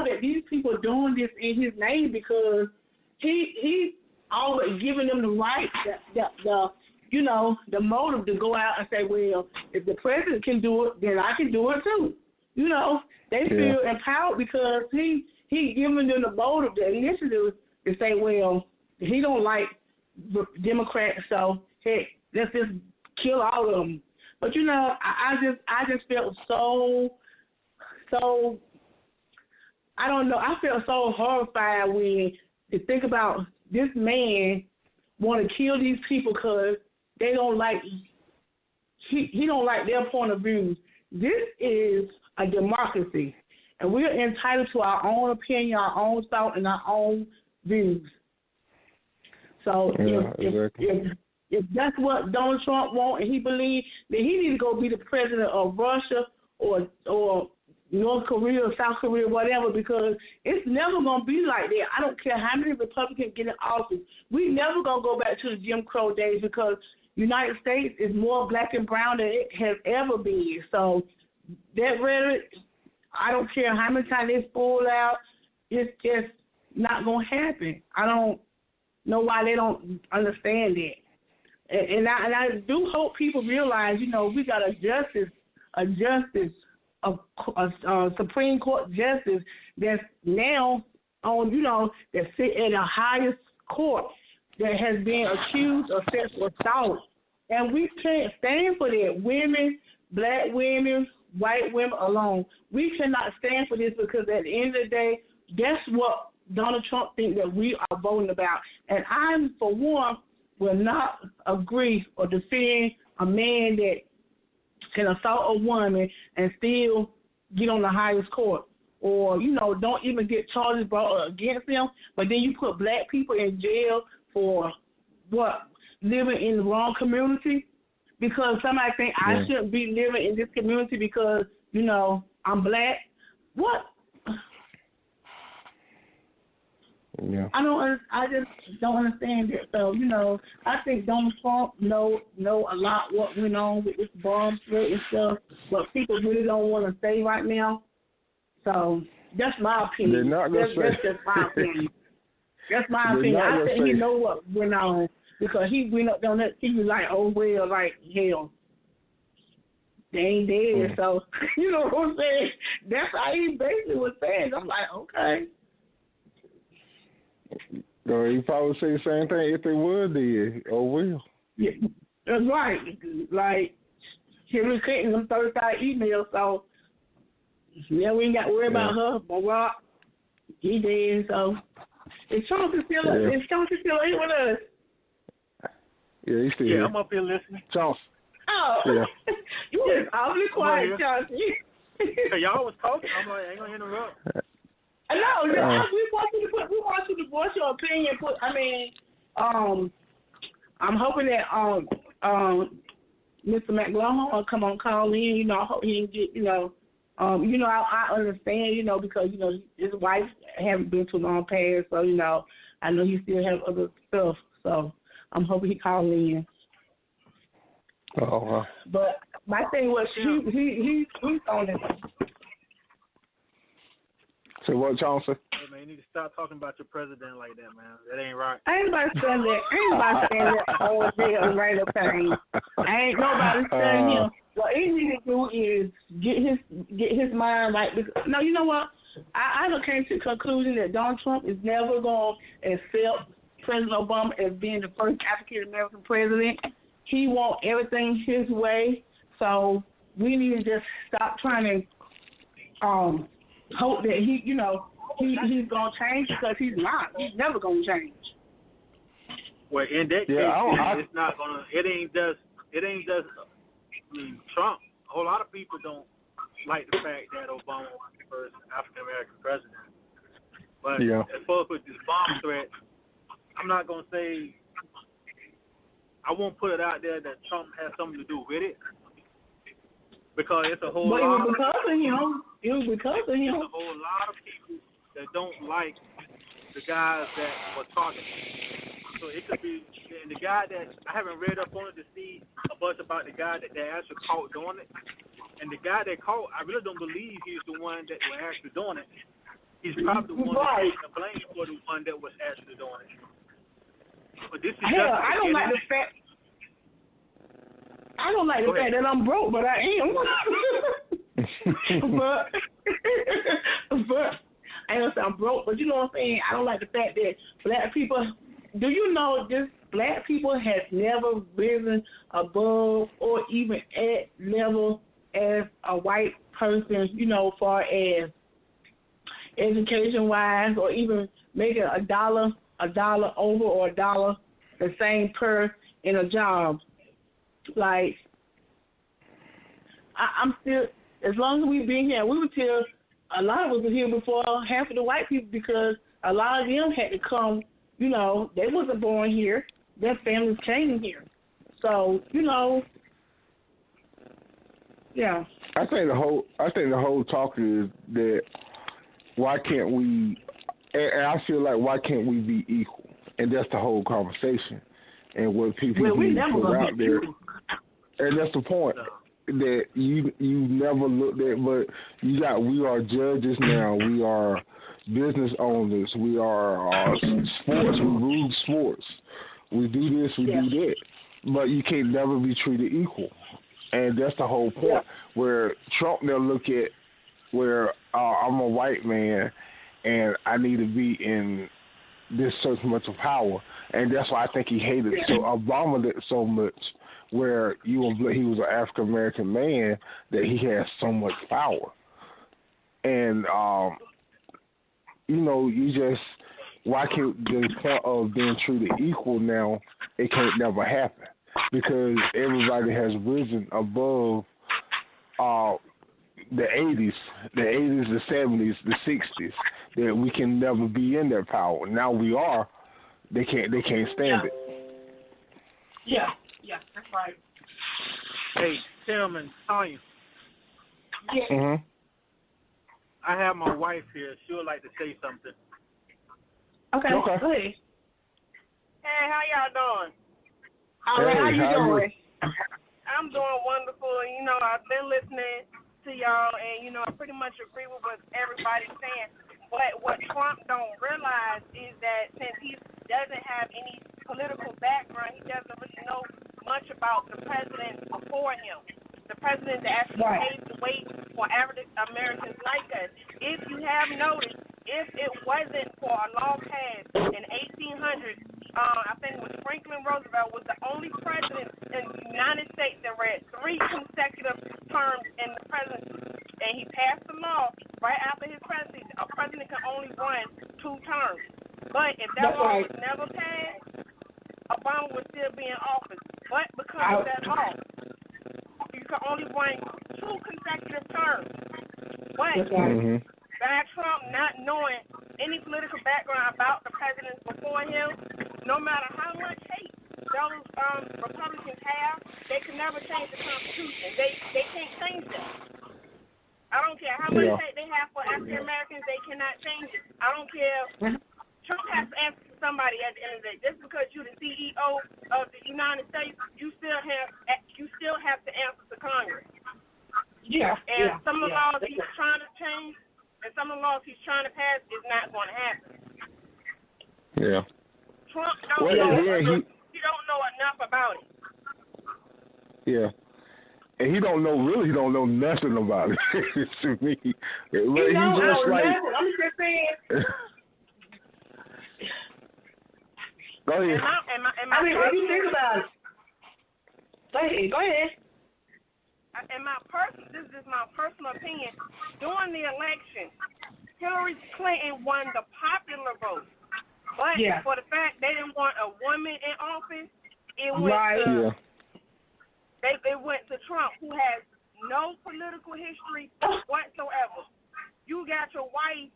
that these people are doing this in his name because he always giving them the right, the motive to go out and say, well, if the president can do it, then I can do it too. They feel empowered because he giving them the motive, the initiative to say, well, he don't like Democrats, so hey, let's just kill all of them. But I just felt so I don't know. I felt so horrified when to think about this man want to kill these people because they don't like he don't like their point of view. This is a democracy, and we're entitled to our own opinion, our own thought, and our own views. So if that's what Donald Trump wants and he believes, then he needs to go be the president of Russia or North Korea or South Korea, whatever, because it's never going to be like that. I don't care how many Republicans get in office. We never going to go back to the Jim Crow days because United States is more black and brown than it has ever been. So that rhetoric, I don't care how many times they spoil out, it's just not going to happen. I don't know why they don't understand that. And I do hope people realize, we got a Supreme Court justice that's now on, that sit at the highest court that has been accused of sexual assault. And we can't stand for that. Women, black women, white women alone. We cannot stand for this because at the end of the day, that's what Donald Trump thinks that we are voting about. And I, for one, will not agree or defend a man that can assault a woman and still get on the highest court. or, don't even get charges brought against them, but then you put black people in jail for living in the wrong community because somebody think I shouldn't be living in this community because, I'm black. What? Yeah. I just don't understand it. So, I think Donald Trump know a lot what went on with this bomb threat and stuff, but people really don't want to say right now. So that's my opinion. That's just my opinion. That's my opinion. I think he know what went on because he went up on that TV like, oh well, like hell. They ain't dead, so you know what I'm saying? That's how he basically was saying. I'm like, okay. So he probably say the same thing if they were dead. Oh well. Yeah, that's right. Like Hillary Clinton, them 35 emails, so yeah, we ain't got to worry about her. Barack, he dead, so if Trump is still here with us. Yeah, he's still here. Yeah, I'm up here listening. Charles. Oh, yeah. You was awfully quiet, Charles. Y'all was talking. I'm like, I ain't gonna interrupt. No, we want you to voice your opinion. I'm hoping that Mr. McLaughlin will come on call in. I hope he can get. I understand. Because his wife haven't been too long past, so I know he still have other stuff. So I'm hoping he call in. Oh, wow. But my thing was he's on it. So what, Chauncey? Hey, man, you need to stop talking about your president like that, man. That ain't right. Ain't nobody saying that all day and right up thing. Ain't nobody saying him. What he need to do is get his mind right. No, you know what? I came to the conclusion that Donald Trump is never going to accept President Obama as being the first African American president. He wants everything his way, so we need to just stop trying to hope that he's gonna change because he's not. He's never gonna change. Well, in that case, it's not gonna. It ain't just. Trump. A whole lot of people don't like the fact that Obama was the first African American president. But as far as with this bomb threat, I'm not gonna say. I won't put it out there that Trump has something to do with it because it's a whole lot. It was because of him. There's a whole lot of people that don't like the guys that were talking. So it could be the guy that I haven't read up on it to see a bunch about the guy that they actually caught doing it. And the guy they caught, I really don't believe he's the one that was actually doing it. He's probably the one that takes the blame for the one that was actually doing it. But this is I don't like the fact. I don't like the fact that I'm broke, but I am. but I don't say I'm broke, but you know what I'm saying. I don't like the fact that black people. Do you know this? Black people has never risen above or even at level as a white person. Far as education wise, or even making a dollar over or a dollar the same per in a job. Like, I'm still, as long as we've been here, we were till a lot of us were here before half of the white people because a lot of them had to come, they wasn't born here. Their families came here. So, yeah. I think the whole talk is that why can't we, and I feel like why can't we be equal? And that's the whole conversation. And what people put out there. And that's the point that you never looked at, but we are judges now. We are business owners. We are sports. We rule sports. We do this. We do that. But you can't never be treated equal. And that's the whole point. Yeah. Where Trump now look at where I'm a white man and I need to be in this so much of power. And that's why I think he hated so Obama did so much. Where he was an African American man that he has so much power, and you just why can't the point of being treated equal now? It can't never happen because everybody has risen above the 80s, the 70s, the 60s, that we can never be in their power. Now we are. They can't stand it. Yeah, that's right. Hey, Tim and Tanya. Yeah. Mhm. I have my wife here. She would like to say something. Okay. Okay. Go ahead. Hey, how y'all doing? All right, Hey, how you how doing? I'm doing wonderful. You know, I've been listening to y'all, and, you know, I pretty much agree with what everybody's saying. But what Trump don't realize is that since he doesn't have any political background, he doesn't really know much about the president before him. The president that actually paved the way for African Americans like us. If you have noticed, if it wasn't for a law passed in 1800, I think it was Franklin Roosevelt was the only president in the United States that read 3 consecutive terms in the presidency. And he passed the law right after his presidency. A president can only run 2 terms. But if that law was never passed, Obama would still be in office. But because of that law, you can only run 2 consecutive terms. But Donald Trump, not knowing any political background about the presidents before him, no matter how much hate those Republicans have, they can never change the Constitution. They can't change that. I don't care how much hate they have for African Americans, they cannot change it. I don't care. Trump has to answer to somebody at the end of the day. Just because you're the CEO of the United States, you still have to answer to Congress. And some of the laws he's trying to change and some of the laws he's trying to pass is not going to happen. Yeah. Trump don't he don't know enough about it. Yeah. And he don't know nothing about it. To me, he just like. I'm just saying. Go ahead. What do you think about it? Go ahead. This is my personal opinion. During the election, Hillary Clinton won the popular vote. But for the fact they didn't want a woman in office, it went they went to Trump, who has no political history whatsoever. You got your wife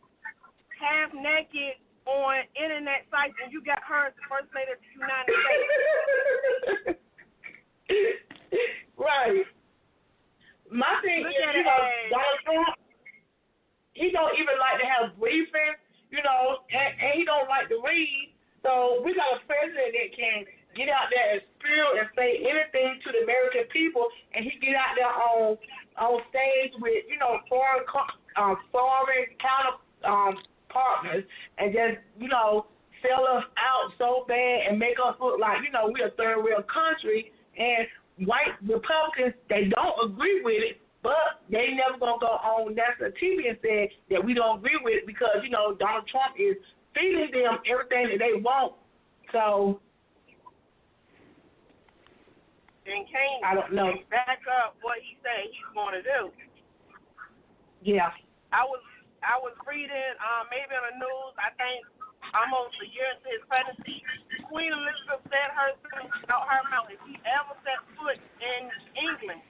half naked on internet sites, and you got her as the first lady of the United States. Right. My thing is, Donald Trump, he don't even like to have briefings, and he don't like to read. So we got a president that can get out there and spill and say anything to the American people, and he get out there on stage with, foreign counter partners and just, sell us out so bad and make us look like, we're a third world country. And white Republicans, they don't agree with it, but they never going to go on national TV and say that we don't agree with it because, Donald Trump is feeding them everything that they want. So, and Kane, I don't know. Back up what he said he's going to do. Yeah. I was reading maybe on the news, I think almost a year into his presidency, Queen Elizabeth said out her mouth, if he ever set foot in England,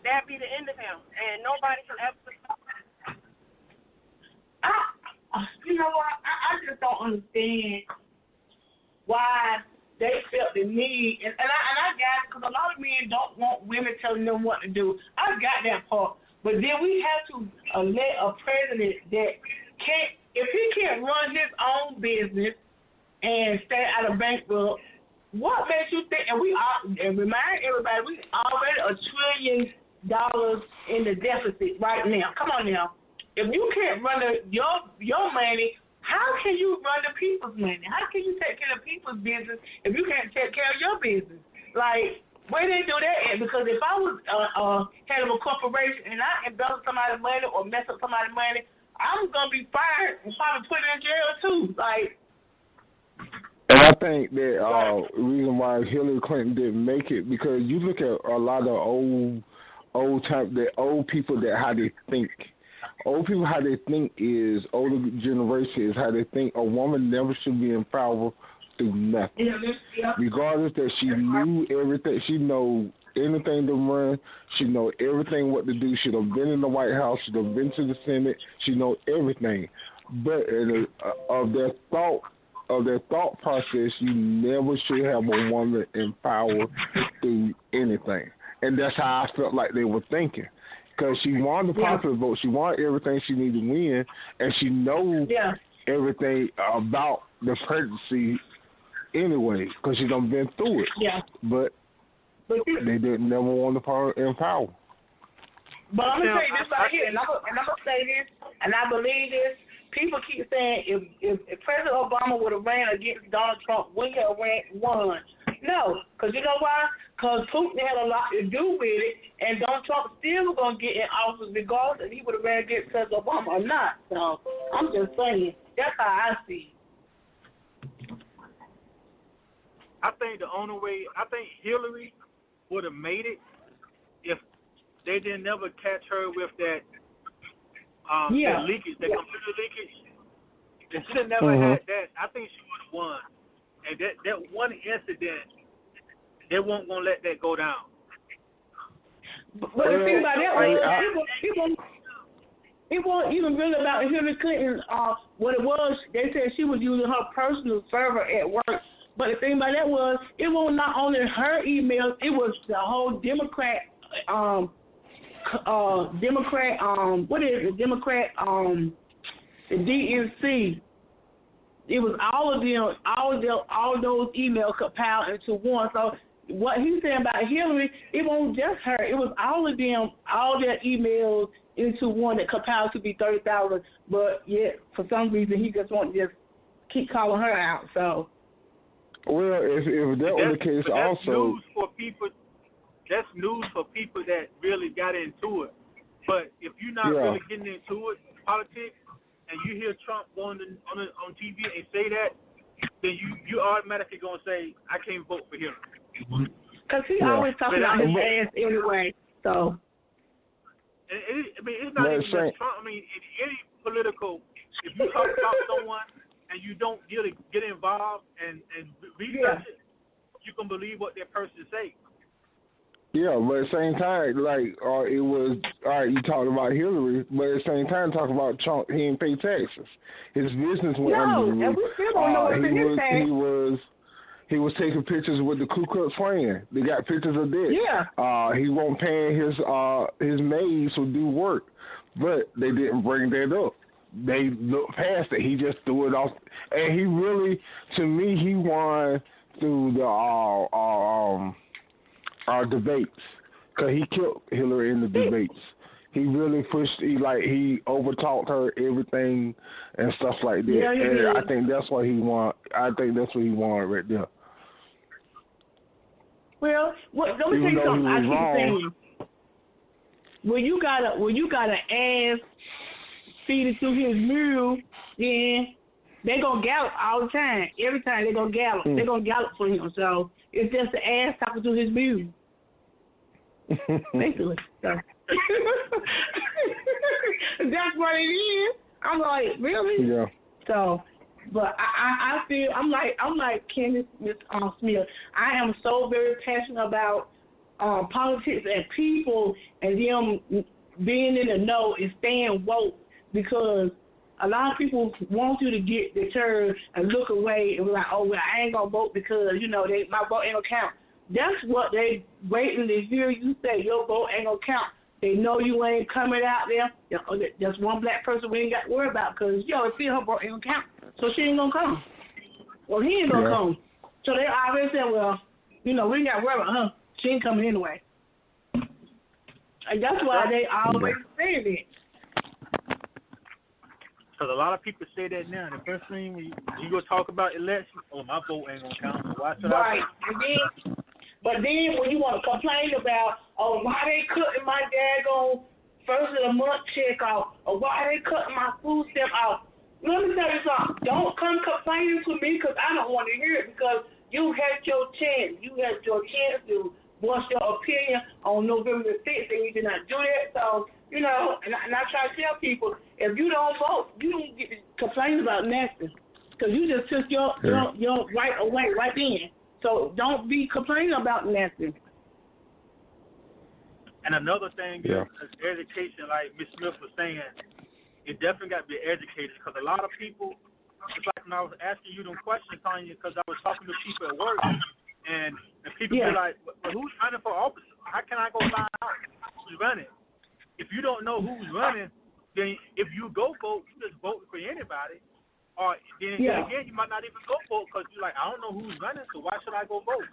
that'd be the end of him, and nobody can ever stop him. You know what? I just don't understand why they felt the need, and I got it, because a lot of men don't want women telling them what to do. I got that part. But then we have to elect a president that can't, if he can't run his own business and stay out of bankrupt, what makes you think, and remind everybody, we already $1 trillion in the deficit right now. Come on now. If you can't run your money, how can you run the people's money? How can you take care of people's business if you can't take care of your business? Like, where they do that at? Because if I was head of a corporation and I embezzle somebody's money or mess up somebody's money, I'm going to be fired and probably put in jail too. Like, and I think that the reason why Hillary Clinton didn't make it, because you look at a lot of old people that how they think. Old people, how they think is, older generation is how they think a woman never should be in power through nothing. Regardless that she knew everything, she know anything to run. She know everything what to do. She done been in the White House. She done been to the Senate. She know everything. But of their thought process, you never should have a woman in power through anything. And that's how I felt like they were thinking. Because she won the popular vote. She won everything she needed to win. And she knows everything about the presidency anyway, because she done been through it. Yeah. But they didn't never want the power in power. But I'm going to tell you this right here, and I'm going to say this, and I believe this. People keep saying if President Obama would have ran against Donald Trump, would he have won? No, because you know why? Because Putin had a lot to do with it, and Donald Trump still was going to get in office regardless if he would have ran against President Obama or not. So I'm just saying, that's how I see it. I think the only way, I think Hillary would have made it if they didn't never catch her with that leakage, that computer leakage. If she had never had that, I think she would have won. And that one incident, they weren't going to let that go down. But the thing about that, it wasn't even really about Hillary Clinton. What it was, they said she was using her personal server at work. But the thing about that was, it was not only her emails, it was the whole Democrat, the DNC. It was all of them, all those emails compiled into one. So what he's saying about Hillary, it wasn't just her. It was all of them, all their emails into one that compiled to be 30,000. But yet, for some reason, he just won't just keep calling her out. So. Well, if that was the case, also. That's news for people that really got into it. But if you're not really getting into it, politics, and you hear Trump going on TV and say that, then you automatically going to say, I can't vote for him. Because he always talking about his ass anyway. So. It's not even just Trump. In any political, if you talk about someone and you don't really get involved and research it, you can believe what that person say. Yeah, but at the same time, it was, all right, you talked about Hillary, but at the same time, talking about Trump, he didn't pay taxes. His business went under the roof. He was taking pictures with the Ku Klux Klan. They got pictures of that. Yeah. He wasn't paying his maids to do work, but they didn't bring that up. They looked past it. He just threw it off. And he really, to me, he won through the our debates, because he killed Hillary in the debates. He really pushed. He overtalked her everything and stuff like that. Yeah, and I think that's what he won. I think that's what he won right there. Well, let me tell you something. I keep saying, when you got an ass feeding through his mule, then they gonna gallop all the time. Every time they gonna gallop. They gonna gallop for him. So it's just the ass talking to his mule. Basically. So. That's what it is. I'm like, really? Yeah. So, but I feel I'm like Candace Smith. I am so very passionate about politics and people and them being in the know and staying woke, because a lot of people want you to get deterred and look away and be like, oh, well, I ain't going to vote because, my vote ain't going to count. That's what they waiting to hear you say, your vote ain't going to count. They know you ain't coming out there. There's one black person we ain't got to worry about because, if her vote ain't going to count. So she ain't going to come. Well, he ain't going to come. So they always say, well, we ain't got to worry about her. She ain't coming anyway. And that's why they always say that. Because a lot of people say that now. The first thing when you go talk about election, my vote ain't going to count. So why should I vote? But then when you want to complain about, why they cutting my daggone first of the month check off, or why they cutting my food stamp off, let me tell you something. Don't come complaining to me because I don't want to hear it, because you had your chance. You had your chance to voice your opinion on November the 6th, and you did not do that. So, and I try to tell people, if you don't vote, you don't get to complain about nothing, because you just took your right away right then. So don't be complaining about nothing. And another thing is education, like Ms. Smith was saying, it definitely got to be educated because a lot of people, it's like when I was asking you them questions, Tanya, because I was talking to people at work, and people be like, well, who's running for office? How can I go find out who's running? If you don't know who's running, then if you go vote, you just vote for anybody. Or then again, you might not even go vote because you're like, I don't know who's running, so why should I go vote?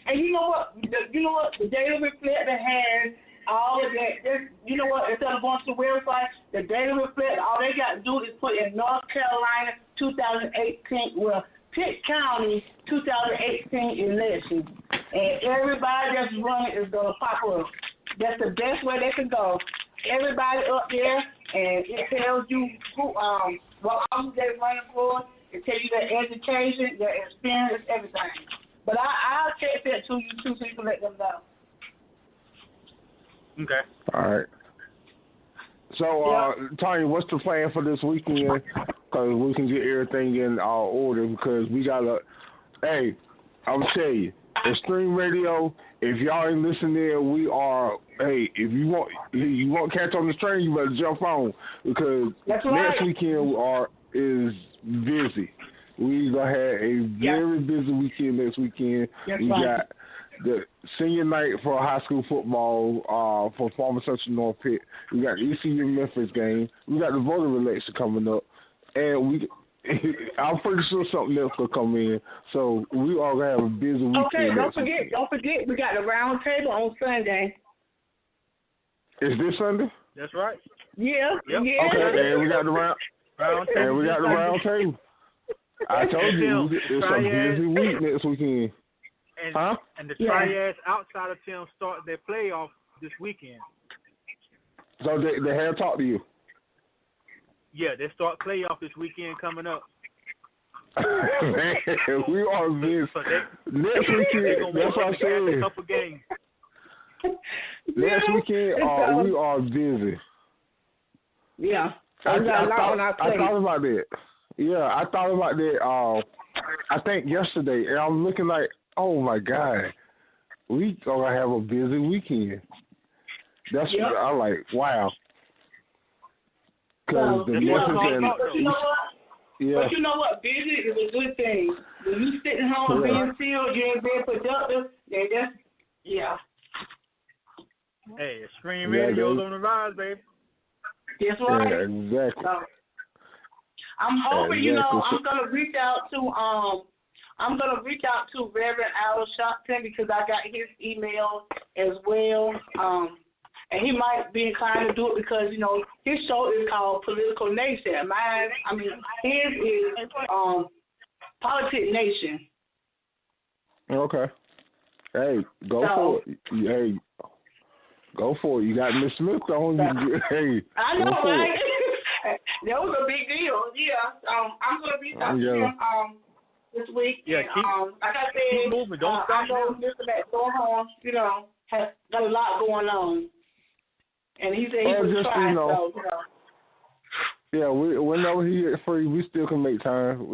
And you know what? The Daily Reflector has all of that. You know what? Instead of going to the website, the Daily Reflector, all they got to do is put in North Carolina 2018, Pitt County 2018 elections. And everybody that's running is going to pop up. That's the best way they can go. Everybody up there, and it tells you who, what office they're running for. It tells you their education, their experience, everything. But I'll text that to you, too, so you can let them know. Okay. All right. So, Tanya, what's the plan for this weekend? Because we can get everything in our order because we got to, hey, I'm going to tell you, Extreme Radio, if y'all ain't listening, we are, hey, if you want to catch on the train, you better jump on because next weekend is busy. We going to have a very busy weekend next weekend. We got the senior night for high school football for Farmer Central North Pitt. We got the ECU Memphis game. We got the voter election coming up. And I'm pretty sure something else will come in. So we are going to have a busy weekend. Okay, don't forget, we got the round table on Sunday. Is this Sunday? That's right. Yeah. Yep. Yeah. Okay, and we got the round table. And we got the round table. I told you it's a busy week next weekend. And the Triads outside of town start their playoff this weekend. So they have talked to you? Yeah, they start playoff this weekend coming up. Man, we are busy. So next weekend, that's what I'm saying. A couple games. Next weekend, we are busy. Yeah. So I thought about that. Yeah, I thought about that. I think yesterday, and I'm looking like, oh my God, we gonna have a busy weekend. That's what I like. Wow. Because the message but you know what? Yeah. But you know what? Busy is a good thing. When you sitting home being still, you ain't being productive. Then that's Hey, Extreme Radio's on the rise, baby. That's right. Yeah, exactly. So, I'm hoping, I'm gonna reach out to Reverend Al Sharpton because I got his email as well. And he might be inclined to do it because, his show is called Political Nation. His is Politic Nation. Okay. Hey, go for it. Hey, go for it. You got Miss Smith on you. Hey, I know, right? That was a big deal. Yeah. I'm going to reach out to him this week. Yeah, like I said, keep moving. Don't stop. I know Mr. McDormand, has got a lot going on. And he said he was trying, Yeah, whenever he gets free, we still can make time,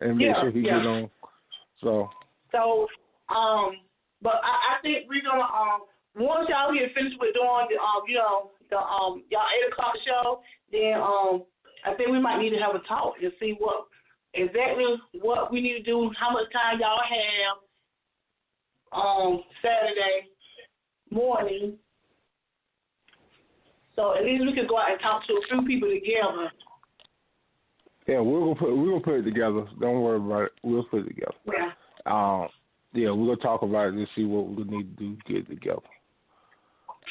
and make sure he get on. So, but I think we're gonna once y'all get finished with doing the y'all 8:00 show, then I think we might need to have a talk and see what we need to do, how much time y'all have Saturday morning. So at least we could go out and talk to a few people together. Yeah, we're gonna put it together. Don't worry about it. We'll put it together. Yeah. We're gonna talk about it and see what we need to do to get it together.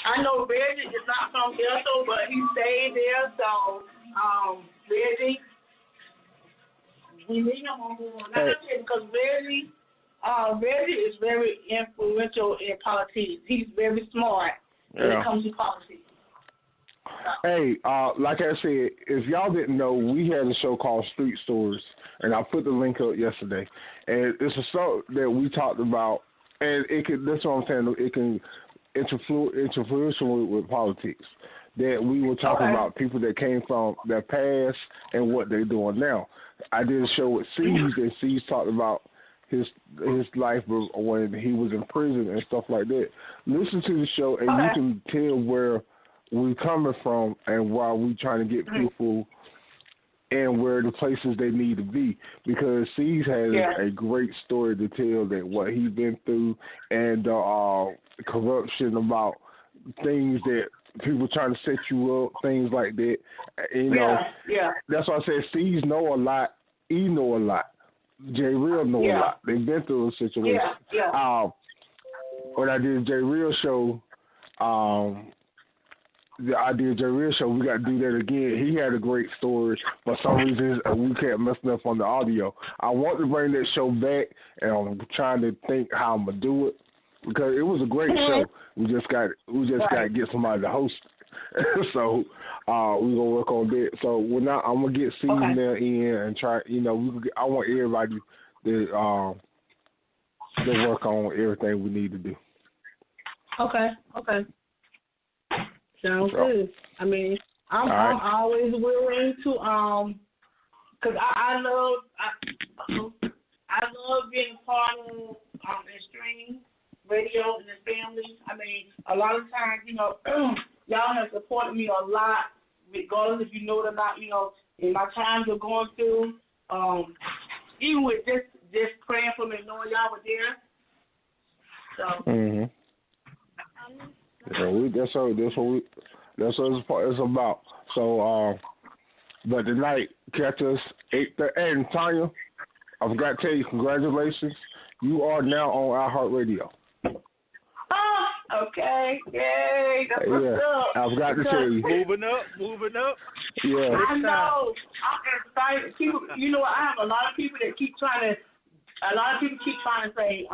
I know Reggie is not from Delta, but he stayed there. So Reggie, we need him on board. Because Reggie is very influential in politics. He's very smart when it comes to politics. Hey, like I said, if y'all didn't know, we had a show called Street Stories, and I put the link up yesterday. And it's a show that we talked about, and that's what I'm saying, it can interfere with politics. That we were talking about people that came from their past and what they're doing now. I did a show with Siege, and Siege talked about his life when he was in prison and stuff like that. Listen to the show, and you can tell where we're coming from and why we're trying to get people and where the places they need to be. Because C's has a great story to tell that what he's been through and corruption about things that people trying to set you up, things like that. You know, that's why I said C's know a lot. E know a lot. J Real know a lot. They've been through a situation. When I did J Real show, we got to do that again. He had a great story. For some reason, we kept messing up on the audio. I want to bring that show back, and I'm trying to think how I'm gonna do it because it was a great show. We just got to get somebody to host it. So we're gonna work on that. So I'm gonna get Steve there in and try. You know, I want everybody to work on everything we need to do. Okay. Sounds good. I mean, I'm always willing to because I love being part of extreme radio and the family. I mean, a lot of times, you know, y'all have supported me a lot, regardless if you know it or not. You know, in my times of going through, even with just praying for me, knowing y'all were there. So. That's what it's about. So, but tonight, catch us 8:30. And Tanya, I forgot to tell you, congratulations. You are now on iHeartRadio. Okay. Yay. That's what's up. I forgot to tell you. Moving up. Yeah. I know. I'm excited. People, you know, I have a lot of people that keep trying to say,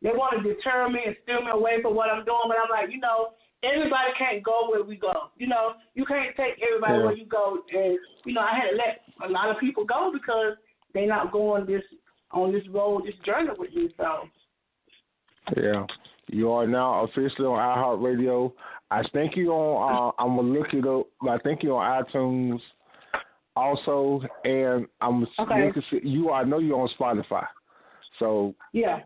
they want to deter me and steer me away from what I'm doing, but I'm like, you know, everybody can't go where we go. You know, you can't take everybody where you go. And, you know, I had to let a lot of people go because they're not going on this road, this journey with me. So. Yeah. You are now officially on iHeartRadio. I think you on, I'm going to look it up, but I think you're on iTunes also. And I know you're on Spotify. So. Yeah.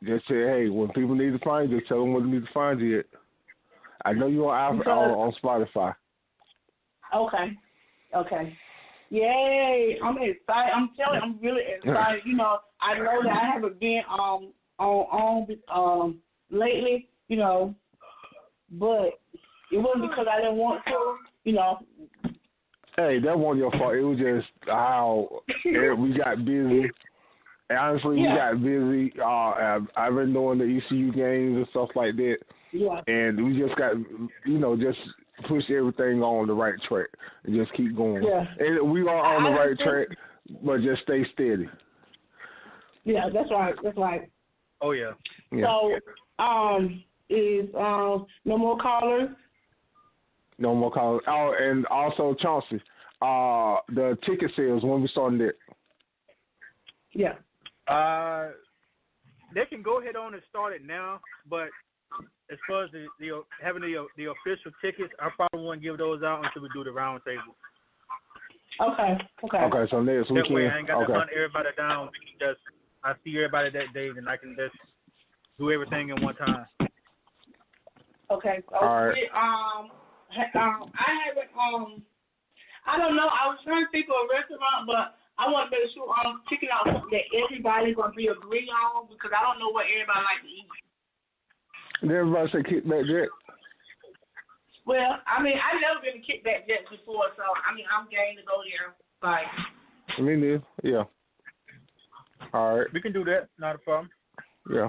Just say, hey, when people need to find you, just tell them where they need to find you at. I know you're on Spotify. Okay. Yay. I'm excited. I'm telling you, I'm really excited. You know, I know that I haven't been on lately, you know, but it wasn't because I didn't want to, you know. Hey, that wasn't your fault. It was just how we got busy. Honestly, we got busy. I've been doing the ECU games and stuff like that. Yeah. And we just got, you know, just push everything on the right track and just keep going. Yeah. And we are on the right track, but just stay steady. Yeah, that's right. Oh, yeah. So, is no more callers? No more callers. Oh, and also, Chauncey, the ticket sales, when we starting that? Yeah. They can go ahead on and start it now, but as far as having the official tickets, I probably won't give those out until we do the round table. Okay. So next weekend. That way I ain't got to hunt everybody down. I see everybody that day, and I can just do everything in one time. Okay. All right. I haven't. I don't know. I was trying to think of a restaurant, but I want to make sure I'm picking out something that everybody's going to be agreeing on because I don't know what everybody likes to eat. Did everybody say kickback jet? Well, I mean, I've never been to kickback jet before, so, I mean, I'm game to go there. Like. Me neither. Yeah. All right. We can do that. Not a problem. Yeah.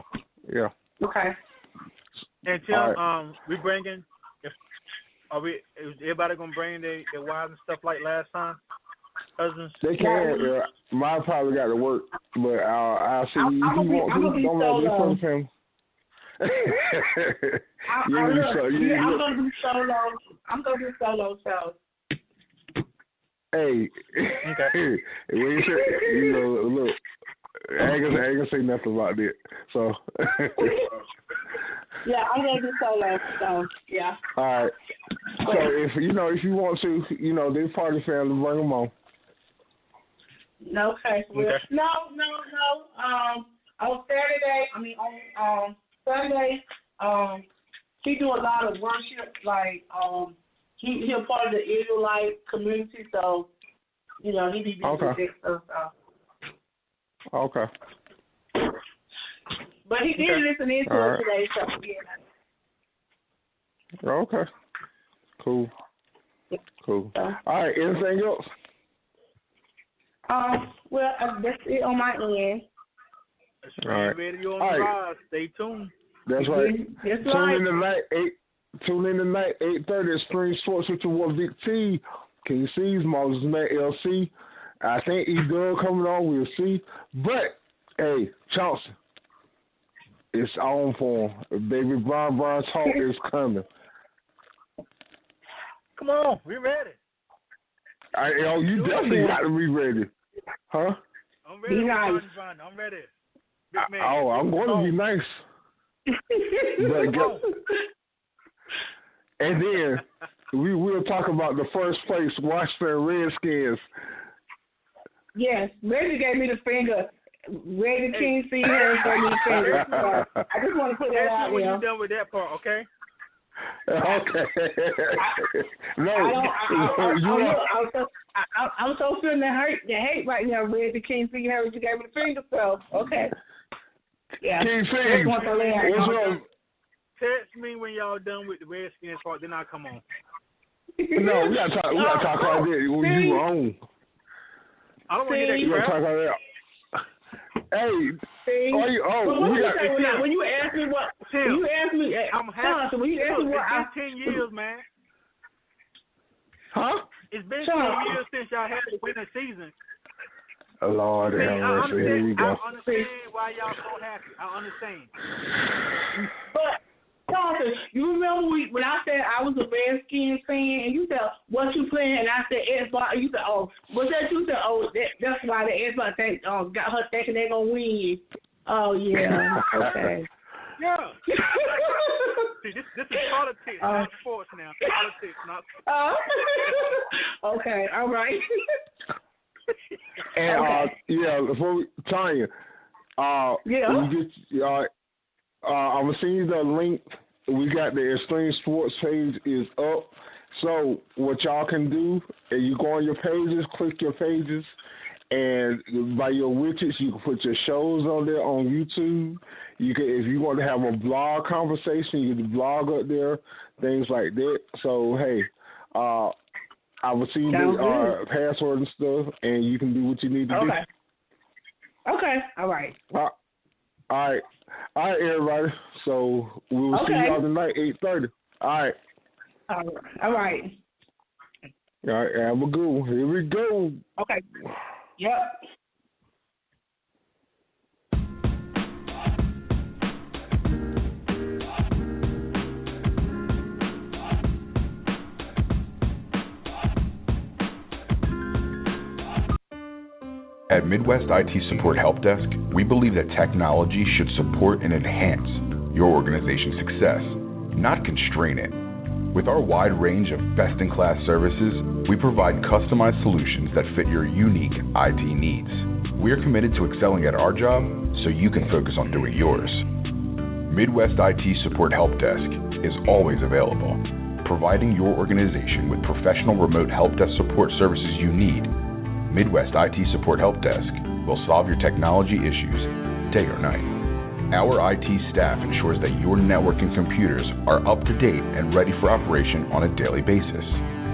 Okay. And Tim, we bringing, is everybody going to bring their wives and stuff like last time? Husbands? They can. Yeah. Mine probably got to work, but I'll see if you want to. Don't let me from him. I'm going to be solo. I'm going to be solo, so. Hey. Okay. You know, look. I ain't gonna say nothing about that. So. Yeah, I'm gonna do solo. So yeah. All right. So if you want to, they're part of the family, bring them on. Okay. Well, Okay. No. On Saturday, on Sunday, he do a lot of worship. Like he's a part of the Israelite community, so he be busy with that stuff. Okay. But he did listen into it today, so yeah. Okay. Cool. All right. Anything else? Well, that's it on my end. All right. Radio on the rise. Stay tuned. That's right. That's Tune right. in tonight, 8:30 at Spring Sports with your boy Vic T. King C's, Moses Matt LC. I think E-Dub coming on. We'll see. But hey, Chauncey, it's on for him. Baby Brown talk is coming. Come on, we ready. You definitely got to be ready. Huh? I'm ready. Nice. I'm ready. Big man. I'm going to be nice. And then we will talk about the first place Washington Redskins. Yes, Reggie gave me the finger. Reggie King C. Harris gave me the finger. I just want to put that out when there. you're done with that part, okay? Okay. I'm so feeling the hate right now, Reggie King C. Harris. You gave me the finger, so okay. Yeah. King C. What's up? Text me when y'all done with the Redskins part, then I'll come on. No, we gotta talk about that when you were on. I don't want to hear that crap. Talk about that. Hey, when you ask me what, I'm happy. when you ask me what, it's been 10 years, man. Huh? It's been 10 years since y'all had the winning season. Lord, here you go. I understand why y'all so happy. I understand. But Jonathan, you remember when I said I was a Redskins fan, and you said, "What you playing?" And I said, "Xbox." And you said, "Oh, was that you said? Oh, that's why the Xbox got her thinking they're gonna win." Oh yeah, okay. Yeah. See, this is politics, not sports now. Politics, not sports. Okay, all right. And before Tanya, I'm gonna send you the link. We got the Extreme Sports page is up. So what y'all can do, you go on your pages, click your pages, and by your widgets, you can put your shows on there on YouTube. You can, if you want to have a blog conversation, you can blog up there, things like that. So hey, I will see you the password and stuff, and you can do what you need to do. Okay. All right. All right, everybody. So we will see y'all tonight, 8:30. All right. All right. All right, have a good one. Here we go. Okay. Yep. At Midwest IT Support Help Desk, we believe that technology should support and enhance your organization's success, not constrain it. With our wide range of best-in-class services, we provide customized solutions that fit your unique IT needs. We are committed to excelling at our job so you can focus on doing yours. Midwest IT Support Help Desk is always available, providing your organization with professional remote help desk support services you need. Midwest IT Support Help Desk will solve your technology issues day or night. Our IT staff ensures that your network and computers are up to date and ready for operation on a daily basis.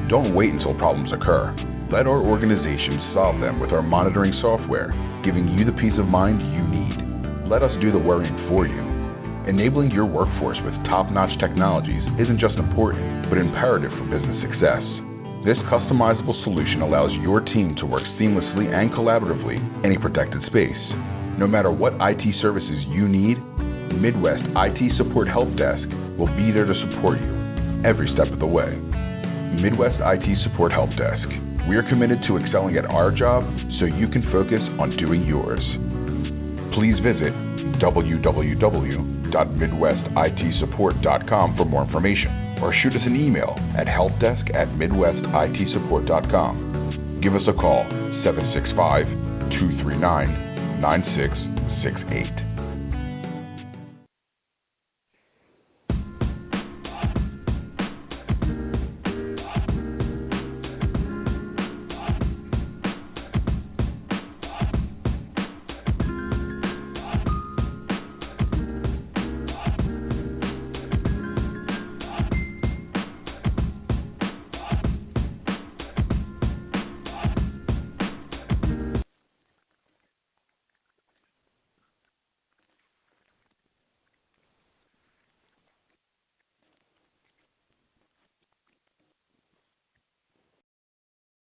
Don't wait until problems occur. Let our organization solve them with our monitoring software, giving you the peace of mind you need. Let us do the worrying for you. Enabling your workforce with top-notch technologies isn't just important, but imperative for business success. This customizable solution allows your team to work seamlessly and collaboratively in a protected space. No matter what IT services you need, Midwest IT Support Help Desk will be there to support you every step of the way. Midwest IT Support Help Desk. We are committed to excelling at our job so you can focus on doing yours. Please visit www.midwestitsupport.com for more information, or shoot us an email at helpdesk@midwestitsupport.com. Give us a call, 239-9668.